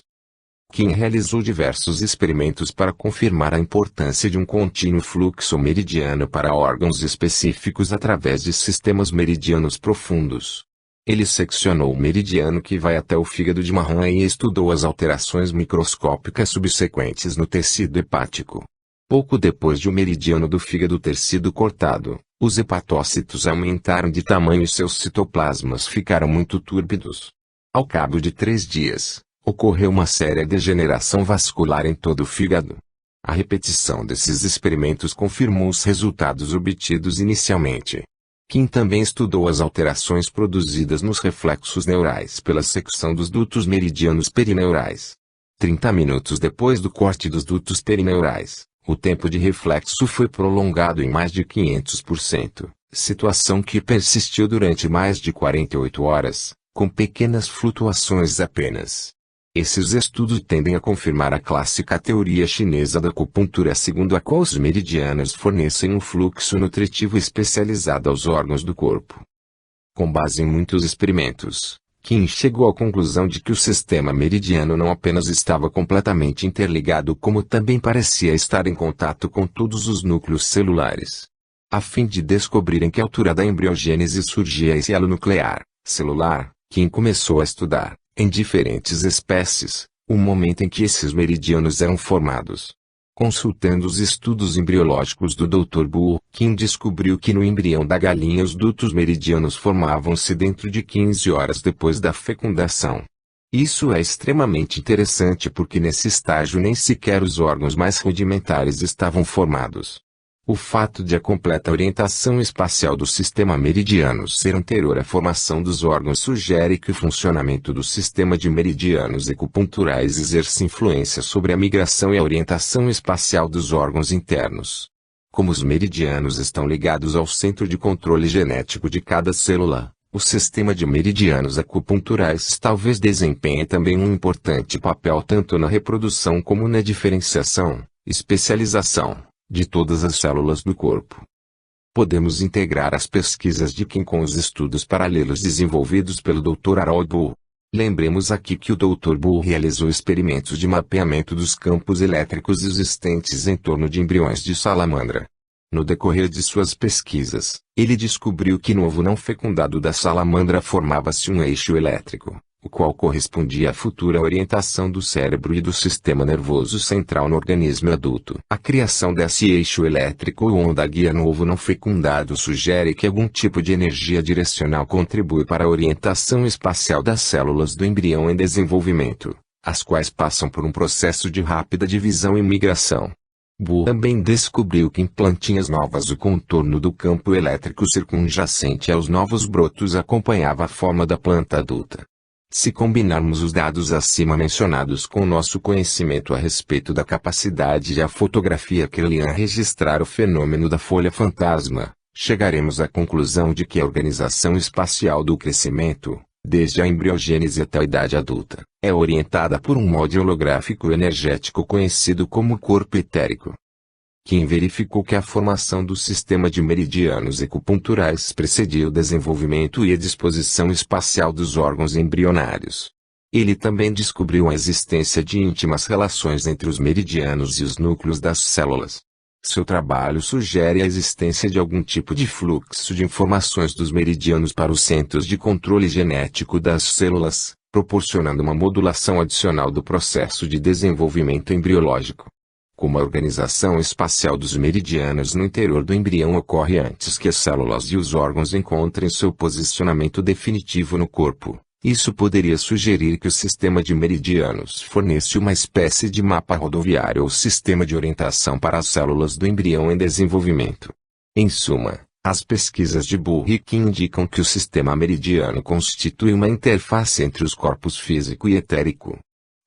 Kim realizou diversos experimentos para confirmar a importância de um contínuo fluxo meridiano para órgãos específicos através de sistemas meridianos profundos. Ele seccionou o meridiano que vai até o fígado de marrom e estudou as alterações microscópicas subsequentes no tecido hepático. Pouco depois de o meridiano do fígado ter sido cortado, os hepatócitos aumentaram de tamanho e seus citoplasmas ficaram muito túrbidos. Ao cabo de 3 dias, ocorreu uma séria degeneração vascular em todo o fígado. A repetição desses experimentos confirmou os resultados obtidos inicialmente. Kim também estudou as alterações produzidas nos reflexos neurais pela secção dos dutos meridianos perineurais. 30 minutos depois do corte dos dutos perineurais, o tempo de reflexo foi prolongado em mais de 500%, situação que persistiu durante mais de 48 horas, com pequenas flutuações apenas. Esses estudos tendem a confirmar a clássica teoria chinesa da acupuntura segundo a qual os meridianos fornecem um fluxo nutritivo especializado aos órgãos do corpo. Com base em muitos experimentos, Kim chegou à conclusão de que o sistema meridiano não apenas estava completamente interligado como também parecia estar em contato com todos os núcleos celulares. A fim de descobrir em que altura da embriogênese surgia esse elo nuclear, celular, Kim começou a estudar, em diferentes espécies, o momento em que esses meridianos eram formados. Consultando os estudos embriológicos do Dr. Bull, Kim descobriu que no embrião da galinha os dutos meridianos formavam-se dentro de 15 horas depois da fecundação. Isso é extremamente interessante porque nesse estágio nem sequer os órgãos mais rudimentares estavam formados. O fato de a completa orientação espacial do sistema meridiano ser anterior à formação dos órgãos sugere que o funcionamento do sistema de meridianos acupunturais exerce influência sobre a migração e a orientação espacial dos órgãos internos. Como os meridianos estão ligados ao centro de controle genético de cada célula, o sistema de meridianos acupunturais talvez desempenhe também um importante papel tanto na reprodução como na diferenciação, especialização, de todas as células do corpo. Podemos integrar as pesquisas de Kim com os estudos paralelos desenvolvidos pelo Dr. Harold Bull. Lembremos aqui que o Dr. Bull realizou experimentos de mapeamento dos campos elétricos existentes em torno de embriões de salamandra. No decorrer de suas pesquisas, ele descobriu que no ovo não fecundado da salamandra formava-se um eixo elétrico, o qual correspondia à futura orientação do cérebro e do sistema nervoso central no organismo adulto. A criação desse eixo elétrico ou onda guia no ovo não fecundado sugere que algum tipo de energia direcional contribui para a orientação espacial das células do embrião em desenvolvimento, as quais passam por um processo de rápida divisão e migração. Bull também descobriu que em plantinhas novas o contorno do campo elétrico circunjacente aos novos brotos acompanhava a forma da planta adulta. Se combinarmos os dados acima mencionados com nosso conhecimento a respeito da capacidade de a fotografia Kirlian registrar o fenômeno da folha fantasma, chegaremos à conclusão de que a organização espacial do crescimento, desde a embriogênese até a idade adulta, é orientada por um molde holográfico energético conhecido como corpo etérico. Kim verificou que a formação do sistema de meridianos acupunturais precedia o desenvolvimento e a disposição espacial dos órgãos embrionários. Ele também descobriu a existência de íntimas relações entre os meridianos e os núcleos das células. Seu trabalho sugere a existência de algum tipo de fluxo de informações dos meridianos para os centros de controle genético das células, proporcionando uma modulação adicional do processo de desenvolvimento embriológico. Como a organização espacial dos meridianos no interior do embrião ocorre antes que as células e os órgãos encontrem seu posicionamento definitivo no corpo, isso poderia sugerir que o sistema de meridianos fornece uma espécie de mapa rodoviário ou sistema de orientação para as células do embrião em desenvolvimento. Em suma, as pesquisas de Bull e Kim indicam que o sistema meridiano constitui uma interface entre os corpos físico e etérico.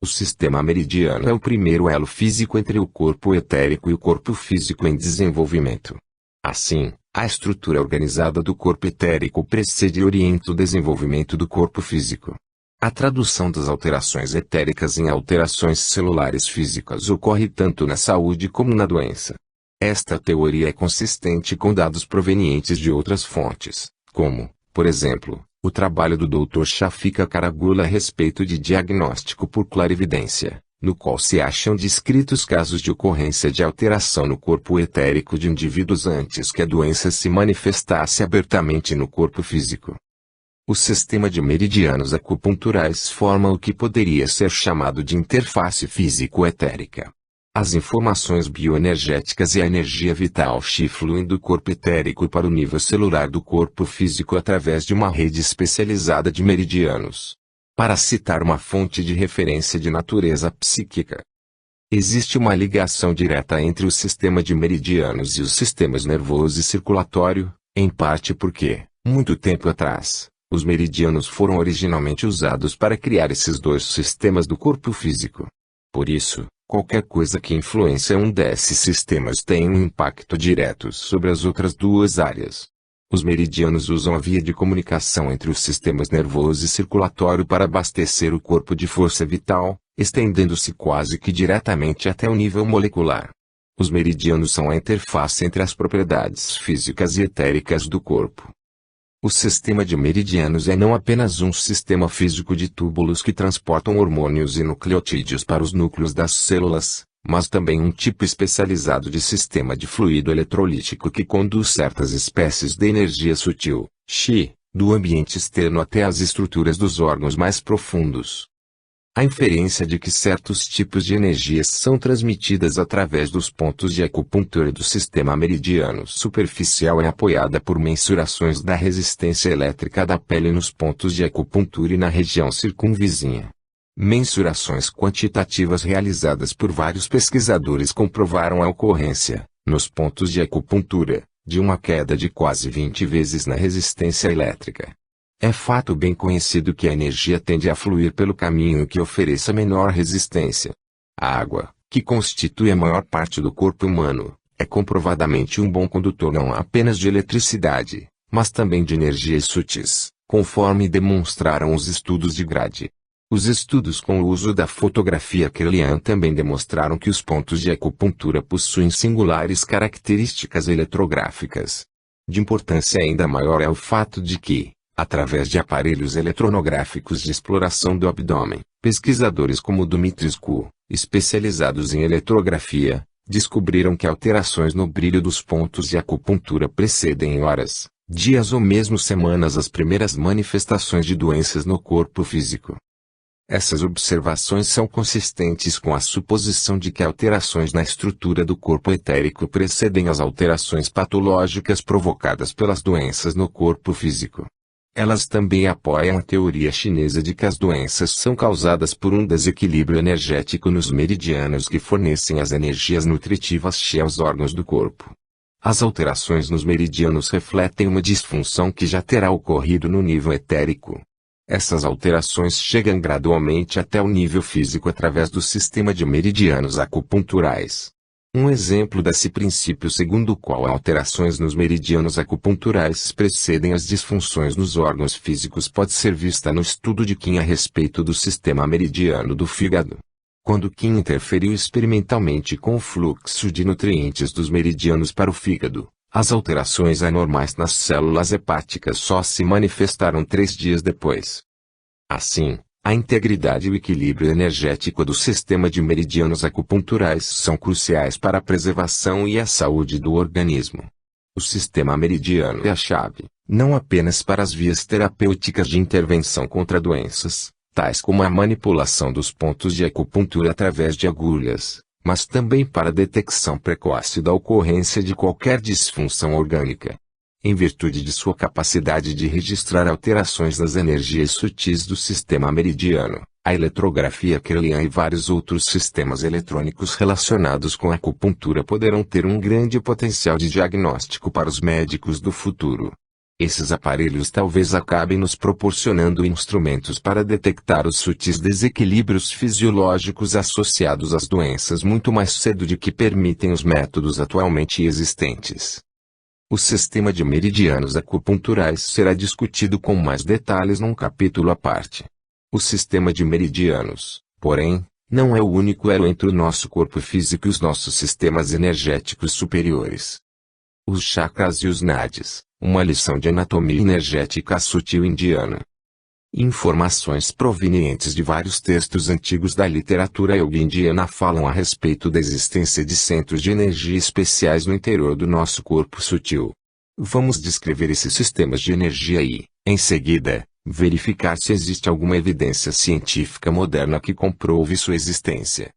O sistema meridiano é o primeiro elo físico entre o corpo etérico e o corpo físico em desenvolvimento. Assim, a estrutura organizada do corpo etérico precede e orienta o desenvolvimento do corpo físico. A tradução das alterações etéricas em alterações celulares físicas ocorre tanto na saúde como na doença. Esta teoria é consistente com dados provenientes de outras fontes, como, por exemplo, o trabalho do Dr. Shafika Karagula a respeito de diagnóstico por clarividência, no qual se acham descritos casos de ocorrência de alteração no corpo etérico de indivíduos antes que a doença se manifestasse abertamente no corpo físico. O sistema de meridianos acupunturais forma o que poderia ser chamado de interface físico-etérica. As informações bioenergéticas e a energia vital fluem do corpo etérico para o nível celular do corpo físico através de uma rede especializada de meridianos. Para citar uma fonte de referência de natureza psíquica, existe uma ligação direta entre o sistema de meridianos e os sistemas nervoso e circulatório, em parte porque, muito tempo atrás, os meridianos foram originalmente usados para criar esses dois sistemas do corpo físico. Por isso, qualquer coisa que influencia um desses sistemas tem um impacto direto sobre as outras duas áreas. Os meridianos usam a via de comunicação entre os sistemas nervoso e circulatório para abastecer o corpo de força vital, estendendo-se quase que diretamente até o nível molecular. Os meridianos são a interface entre as propriedades físicas e etéricas do corpo. O sistema de meridianos é não apenas um sistema físico de túbulos que transportam hormônios e nucleotídeos para os núcleos das células, mas também um tipo especializado de sistema de fluido eletrolítico que conduz certas espécies de energia sutil, Qi, do ambiente externo até as estruturas dos órgãos mais profundos. A inferência de que certos tipos de energias são transmitidas através dos pontos de acupuntura do sistema meridiano superficial é apoiada por mensurações da resistência elétrica da pele nos pontos de acupuntura e na região circunvizinha. Mensurações quantitativas realizadas por vários pesquisadores comprovaram a ocorrência, nos pontos de acupuntura, de uma queda de quase 20 vezes na resistência elétrica. É fato bem conhecido que a energia tende a fluir pelo caminho que ofereça menor resistência. A água, que constitui a maior parte do corpo humano, é comprovadamente um bom condutor não apenas de eletricidade, mas também de energias sutis, conforme demonstraram os estudos de Grade. Os estudos com o uso da fotografia Kirlian também demonstraram que os pontos de acupuntura possuem singulares características eletrográficas. De importância ainda maior é o fato de que, através de aparelhos eletronográficos de exploração do abdômen, pesquisadores como Dumitrescu, especializados em eletrografia, descobriram que alterações no brilho dos pontos de acupuntura precedem em horas, dias ou mesmo semanas as primeiras manifestações de doenças no corpo físico. Essas observações são consistentes com a suposição de que alterações na estrutura do corpo etérico precedem as alterações patológicas provocadas pelas doenças no corpo físico. Elas também apoiam a teoria chinesa de que as doenças são causadas por um desequilíbrio energético nos meridianos que fornecem as energias nutritivas aos órgãos do corpo. As alterações nos meridianos refletem uma disfunção que já terá ocorrido no nível etérico. Essas alterações chegam gradualmente até o nível físico através do sistema de meridianos acupunturais. Um exemplo desse princípio segundo o qual alterações nos meridianos acupunturais precedem as disfunções nos órgãos físicos pode ser vista no estudo de Qin a respeito do sistema meridiano do fígado. Quando Qin interferiu experimentalmente com o fluxo de nutrientes dos meridianos para o fígado, as alterações anormais nas células hepáticas só se manifestaram 3 dias depois. Assim, a integridade e o equilíbrio energético do sistema de meridianos acupunturais são cruciais para a preservação e a saúde do organismo. O sistema meridiano é a chave, não apenas para as vias terapêuticas de intervenção contra doenças, tais como a manipulação dos pontos de acupuntura através de agulhas, mas também para a detecção precoce da ocorrência de qualquer disfunção orgânica. Em virtude de sua capacidade de registrar alterações nas energias sutis do sistema meridiano, a eletrografia Kirlian e vários outros sistemas eletrônicos relacionados com a acupuntura poderão ter um grande potencial de diagnóstico para os médicos do futuro. Esses aparelhos talvez acabem nos proporcionando instrumentos para detectar os sutis desequilíbrios fisiológicos associados às doenças muito mais cedo do que permitem os métodos atualmente existentes. O sistema de meridianos acupunturais será discutido com mais detalhes num capítulo à parte. O sistema de meridianos, porém, não é o único elo entre o nosso corpo físico e os nossos sistemas energéticos superiores. Os chakras e os nadis, uma lição de anatomia energética sutil indiana. Informações provenientes de vários textos antigos da literatura yoga indiana falam a respeito da existência de centros de energia especiais no interior do nosso corpo sutil. Vamos descrever esses sistemas de energia e, em seguida, verificar se existe alguma evidência científica moderna que comprove sua existência.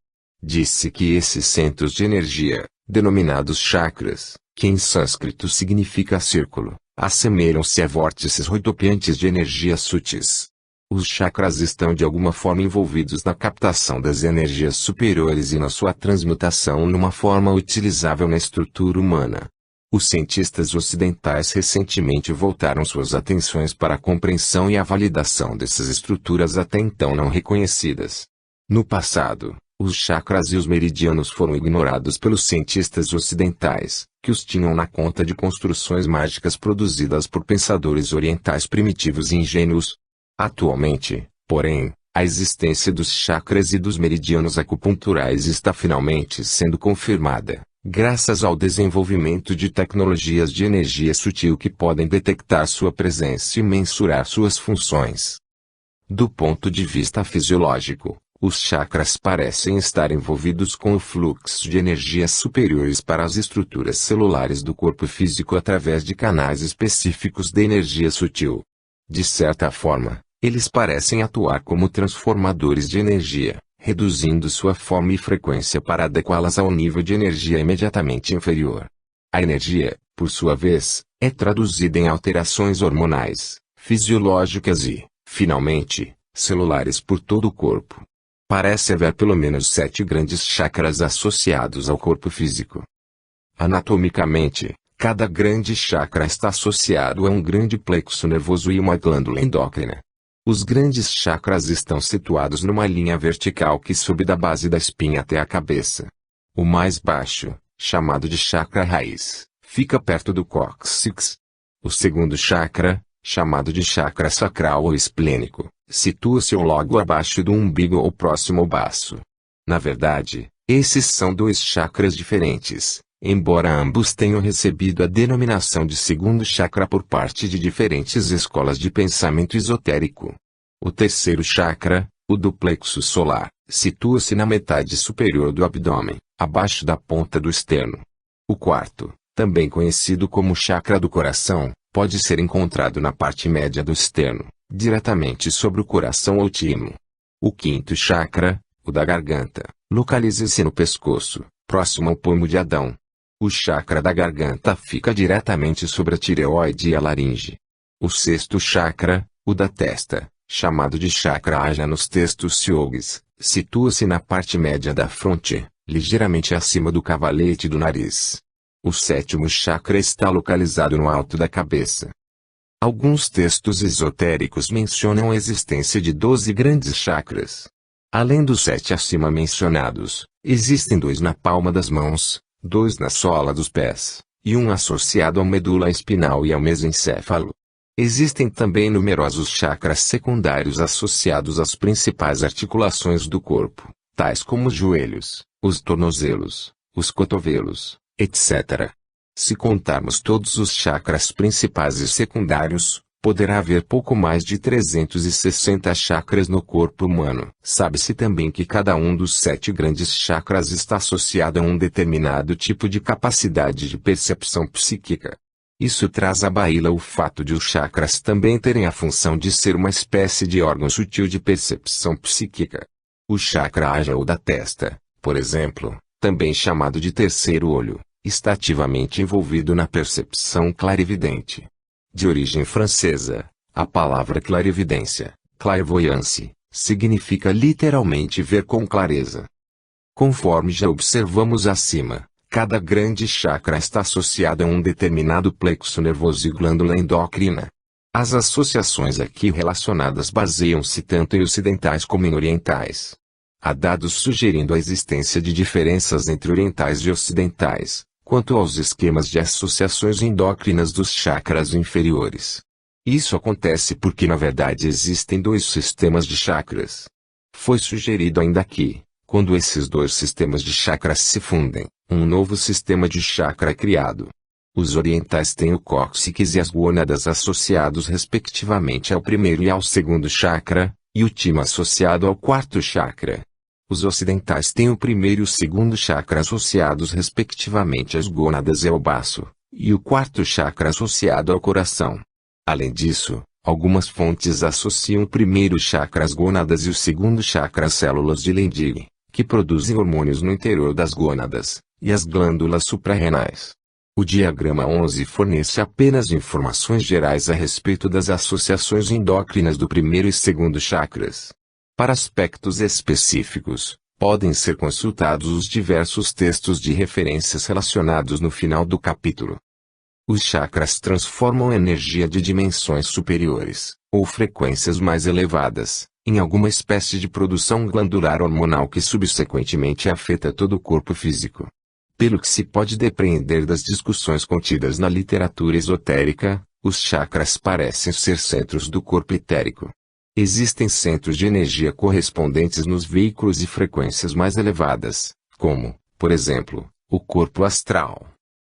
Disse que esses centros de energia, denominados chakras, que em sânscrito significa círculo, assemelham-se a vórtices rodopiantes de energias sutis. Os chakras estão de alguma forma envolvidos na captação das energias superiores e na sua transmutação numa forma utilizável na estrutura humana. Os cientistas ocidentais recentemente voltaram suas atenções para a compreensão e a validação dessas estruturas até então não reconhecidas. No passado, os chakras e os meridianos foram ignorados pelos cientistas ocidentais, que os tinham na conta de construções mágicas produzidas por pensadores orientais primitivos e ingênuos. Atualmente, porém, a existência dos chakras e dos meridianos acupunturais está finalmente sendo confirmada, graças ao desenvolvimento de tecnologias de energia sutil que podem detectar sua presença e mensurar suas funções. Do ponto de vista fisiológico, os chakras parecem estar envolvidos com o fluxo de energias superiores para as estruturas celulares do corpo físico através de canais específicos de energia sutil. De certa forma, eles parecem atuar como transformadores de energia, reduzindo sua forma e frequência para adequá-las ao nível de energia imediatamente inferior. A energia, por sua vez, é traduzida em alterações hormonais, fisiológicas e, finalmente, celulares por todo o corpo. Parece haver pelo menos 7 grandes chakras associados ao corpo físico. Anatomicamente, cada grande chakra está associado a um grande plexo nervoso e uma glândula endócrina. Os grandes chakras estão situados numa linha vertical que sobe da base da espinha até a cabeça. O mais baixo, chamado de chakra raiz, fica perto do cóccix. O segundo chakra, chamado de chakra sacral ou esplênico, situa-se logo abaixo do umbigo ou próximo ao baço. Na verdade, esses são 2 chakras diferentes, embora ambos tenham recebido a denominação de segundo chakra por parte de diferentes escolas de pensamento esotérico. O terceiro chakra, o do plexo solar, situa-se na metade superior do abdômen, abaixo da ponta do externo. O quarto, também conhecido como chakra do coração, pode ser encontrado na parte média do externo, diretamente sobre o coração ou timo. O quinto chakra, o da garganta, localiza-se no pescoço, próximo ao pomo de Adão. O chakra da garganta fica diretamente sobre a tireoide e a laringe. O sexto chakra, o da testa, chamado de chakra Ajna nos textos yogis, situa-se na parte média da fronte, ligeiramente acima do cavalete do nariz. O sétimo chakra está localizado no alto da cabeça. Alguns textos esotéricos mencionam a existência de 12 grandes chakras. Além dos 7 acima mencionados, existem 2 na palma das mãos, 2 na sola dos pés, e um associado à medula espinal e ao mesencéfalo. Existem também numerosos chakras secundários associados às principais articulações do corpo, tais como os joelhos, os tornozelos, os cotovelos, etc. Se contarmos todos os chakras principais e secundários, poderá haver pouco mais de 360 chakras no corpo humano. Sabe-se também que cada um dos 7 grandes chakras está associado a um determinado tipo de capacidade de percepção psíquica. Isso traz à baila o fato de os chakras também terem a função de ser uma espécie de órgão sutil de percepção psíquica. O chakra Ajna ou da testa, por exemplo, também chamado de terceiro olho, está ativamente envolvido na percepção clarividente. De origem francesa, a palavra clarividência, clairvoyance, significa literalmente ver com clareza. Conforme já observamos acima, cada grande chakra está associado a um determinado plexo nervoso e glândula endocrina. As associações aqui relacionadas baseiam-se tanto em ocidentais como em orientais. Há dados sugerindo a existência de diferenças entre orientais e ocidentais, quanto aos esquemas de associações endócrinas dos chakras inferiores. Isso acontece porque na verdade existem 2 sistemas de chakras. Foi sugerido ainda que, quando esses 2 sistemas de chakras se fundem, um novo sistema de chakra é criado. Os orientais têm o cóccix e as gônadas associados respectivamente ao primeiro e ao segundo chakra, e o timo associado ao quarto chakra. Os ocidentais têm o primeiro e o segundo chakra associados respectivamente às gônadas e ao baço, e o quarto chakra associado ao coração. Além disso, algumas fontes associam o primeiro chakra às gônadas e o segundo chakra às células de Leydig, que produzem hormônios no interior das gônadas, e as glândulas suprarrenais. O diagrama 11 fornece apenas informações gerais a respeito das associações endócrinas do primeiro e segundo chakras. Para aspectos específicos, podem ser consultados os diversos textos de referências relacionados no final do capítulo. Os chakras transformam energia de dimensões superiores, ou frequências mais elevadas, em alguma espécie de produção glandular hormonal que subsequentemente afeta todo o corpo físico. Pelo que se pode depreender das discussões contidas na literatura esotérica, os chakras parecem ser centros do corpo etérico. Existem centros de energia correspondentes nos veículos e frequências mais elevadas, como, por exemplo, o corpo astral.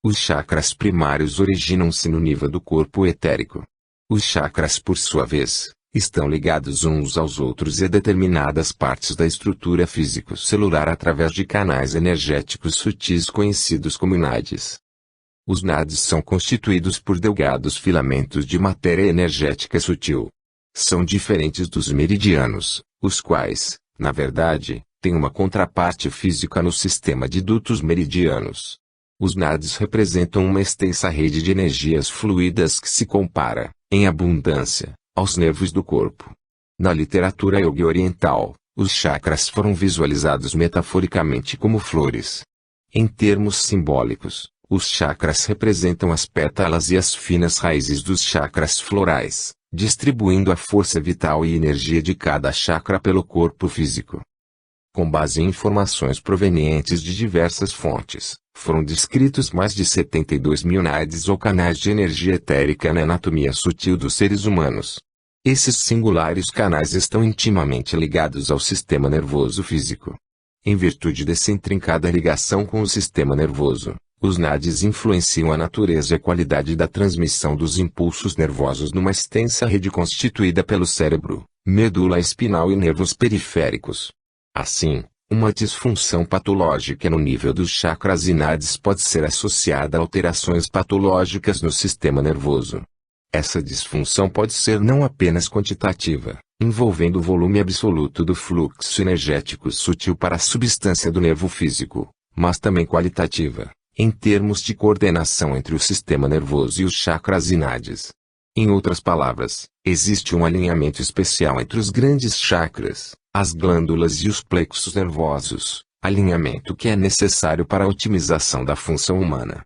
Os chakras primários originam-se no nível do corpo etérico. Os chakras, por sua vez, estão ligados uns aos outros e a determinadas partes da estrutura físico-celular através de canais energéticos sutis conhecidos como nadis. Os nadis são constituídos por delgados filamentos de matéria energética sutil. São diferentes dos meridianos, os quais, na verdade, têm uma contraparte física no sistema de dutos meridianos. Os nadis representam uma extensa rede de energias fluídas que se compara, em abundância, aos nervos do corpo. Na literatura yoga oriental, os chakras foram visualizados metaforicamente como flores. Em termos simbólicos, os chakras representam as pétalas e as finas raízes dos chakras florais, distribuindo a força vital e energia de cada chakra pelo corpo físico. Com base em informações provenientes de diversas fontes, foram descritos mais de 72 mil nadis ou canais de energia etérica na anatomia sutil dos seres humanos. Esses singulares canais estão intimamente ligados ao sistema nervoso físico. Em virtude dessa intrincada ligação com o sistema nervoso, Os nadis influenciam a natureza e a qualidade da transmissão dos impulsos nervosos numa extensa rede constituída pelo cérebro, medula espinal e nervos periféricos. Assim, uma disfunção patológica no nível dos chakras e nadis pode ser associada a alterações patológicas no sistema nervoso. Essa disfunção pode ser não apenas quantitativa, envolvendo o volume absoluto do fluxo energético sutil para a substância do nervo físico, mas também qualitativa, em termos de coordenação entre o sistema nervoso e os chakras e nadis. Em outras palavras, existe um alinhamento especial entre os grandes chakras, as glândulas e os plexos nervosos, alinhamento que é necessário para a otimização da função humana.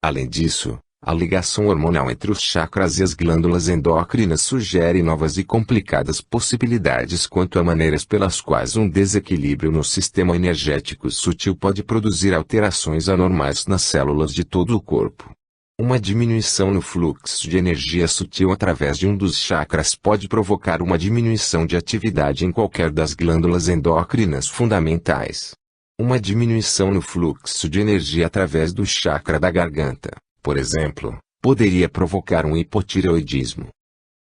Além disso, a ligação hormonal entre os chakras e as glândulas endócrinas sugere novas e complicadas possibilidades quanto a maneiras pelas quais um desequilíbrio no sistema energético sutil pode produzir alterações anormais nas células de todo o corpo. Uma diminuição no fluxo de energia sutil através de um dos chakras pode provocar uma diminuição de atividade em qualquer das glândulas endócrinas fundamentais. Uma diminuição no fluxo de energia através do chakra da garganta, por exemplo, poderia provocar um hipotireoidismo.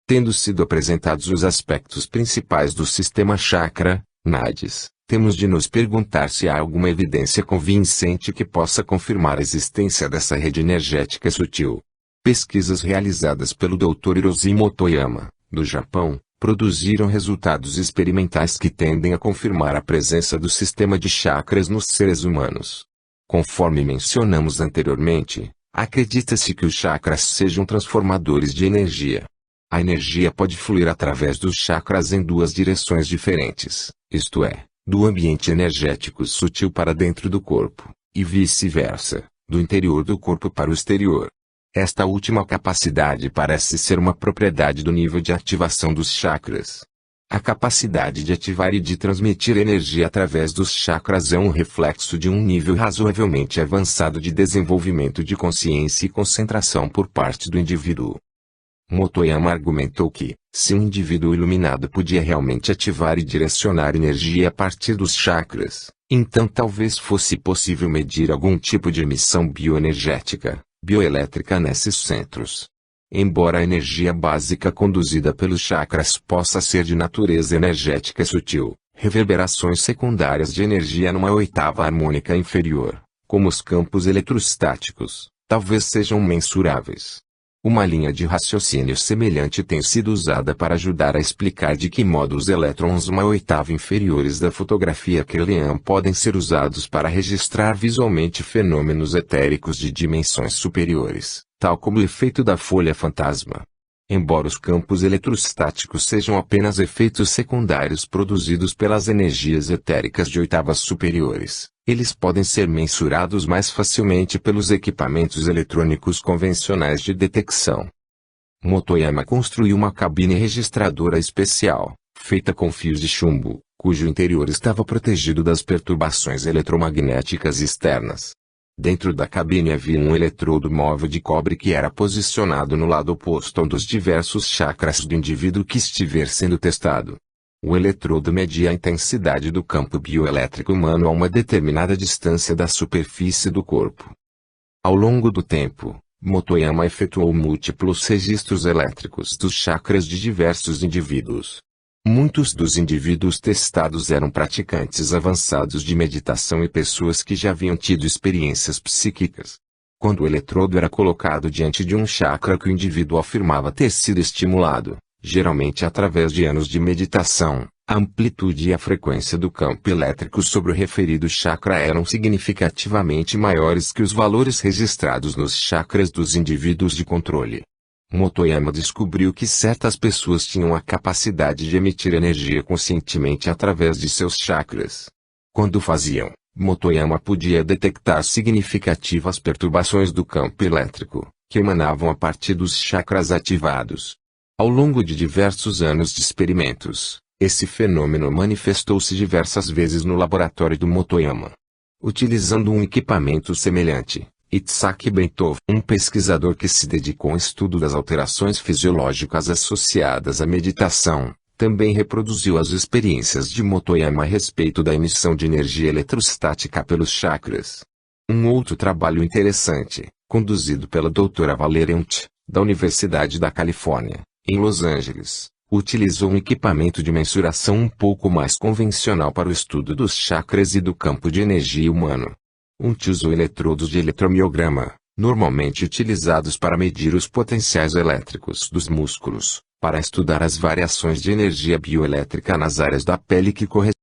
Tendo sido apresentados os aspectos principais do sistema chakra, nadis, temos de nos perguntar se há alguma evidência convincente que possa confirmar a existência dessa rede energética sutil. Pesquisas realizadas pelo Dr. Hiroshi Motoyama, do Japão, produziram resultados experimentais que tendem a confirmar a presença do sistema de chakras nos seres humanos. Conforme mencionamos anteriormente, acredita-se que os chakras sejam transformadores de energia. A energia pode fluir através dos chakras em duas direções diferentes, isto é, do ambiente energético sutil para dentro do corpo, e vice-versa, do interior do corpo para o exterior. Esta última capacidade parece ser uma propriedade do nível de ativação dos chakras. A capacidade de ativar e de transmitir energia através dos chakras é um reflexo de um nível razoavelmente avançado de desenvolvimento de consciência e concentração por parte do indivíduo. Motoyama argumentou que, se um indivíduo iluminado podia realmente ativar e direcionar energia a partir dos chakras, então talvez fosse possível medir algum tipo de emissão bioenergética, bioelétrica nesses centros. Embora a energia básica conduzida pelos chakras possa ser de natureza energética sutil, reverberações secundárias de energia numa oitava harmônica inferior, como os campos eletrostáticos, talvez sejam mensuráveis. Uma linha de raciocínio semelhante tem sido usada para ajudar a explicar de que modo os elétrons uma oitava inferiores da fotografia Kirlian podem ser usados para registrar visualmente fenômenos etéricos de dimensões superiores, tal como o efeito da folha fantasma. Embora os campos eletrostáticos sejam apenas efeitos secundários produzidos pelas energias etéricas de oitavas superiores, eles podem ser mensurados mais facilmente pelos equipamentos eletrônicos convencionais de detecção. Motoyama construiu uma cabine registradora especial, feita com fios de chumbo, cujo interior estava protegido das perturbações eletromagnéticas externas. Dentro da cabine havia um eletrodo móvel de cobre que era posicionado no lado oposto a um dos diversos chakras do indivíduo que estiver sendo testado. O eletrodo media a intensidade do campo bioelétrico humano a uma determinada distância da superfície do corpo. Ao longo do tempo, Motoyama efetuou múltiplos registros elétricos dos chakras de diversos indivíduos. Muitos dos indivíduos testados eram praticantes avançados de meditação e pessoas que já haviam tido experiências psíquicas. Quando o eletrodo era colocado diante de um chakra que o indivíduo afirmava ter sido estimulado, geralmente através de anos de meditação, a amplitude e a frequência do campo elétrico sobre o referido chakra eram significativamente maiores que os valores registrados nos chakras dos indivíduos de controle. Motoyama descobriu que certas pessoas tinham a capacidade de emitir energia conscientemente através de seus chakras. Quando faziam, Motoyama podia detectar significativas perturbações do campo elétrico, que emanavam a partir dos chakras ativados. Ao longo de diversos anos de experimentos, esse fenômeno manifestou-se diversas vezes no laboratório do Motoyama. Utilizando um equipamento semelhante, Itsuki Bento, um pesquisador que se dedicou ao estudo das alterações fisiológicas associadas à meditação, também reproduziu as experiências de Motoyama a respeito da emissão de energia eletrostática pelos chakras. Um outro trabalho interessante, conduzido pela doutora Valerie Hunt, da Universidade da Califórnia, em Los Angeles, utilizou um equipamento de mensuração um pouco mais convencional para o estudo dos chakras e do campo de energia humano. Hunt usou eletrodos de eletromiograma, normalmente utilizados para medir os potenciais elétricos dos músculos, para estudar as variações de energia bioelétrica nas áreas da pele que correspondem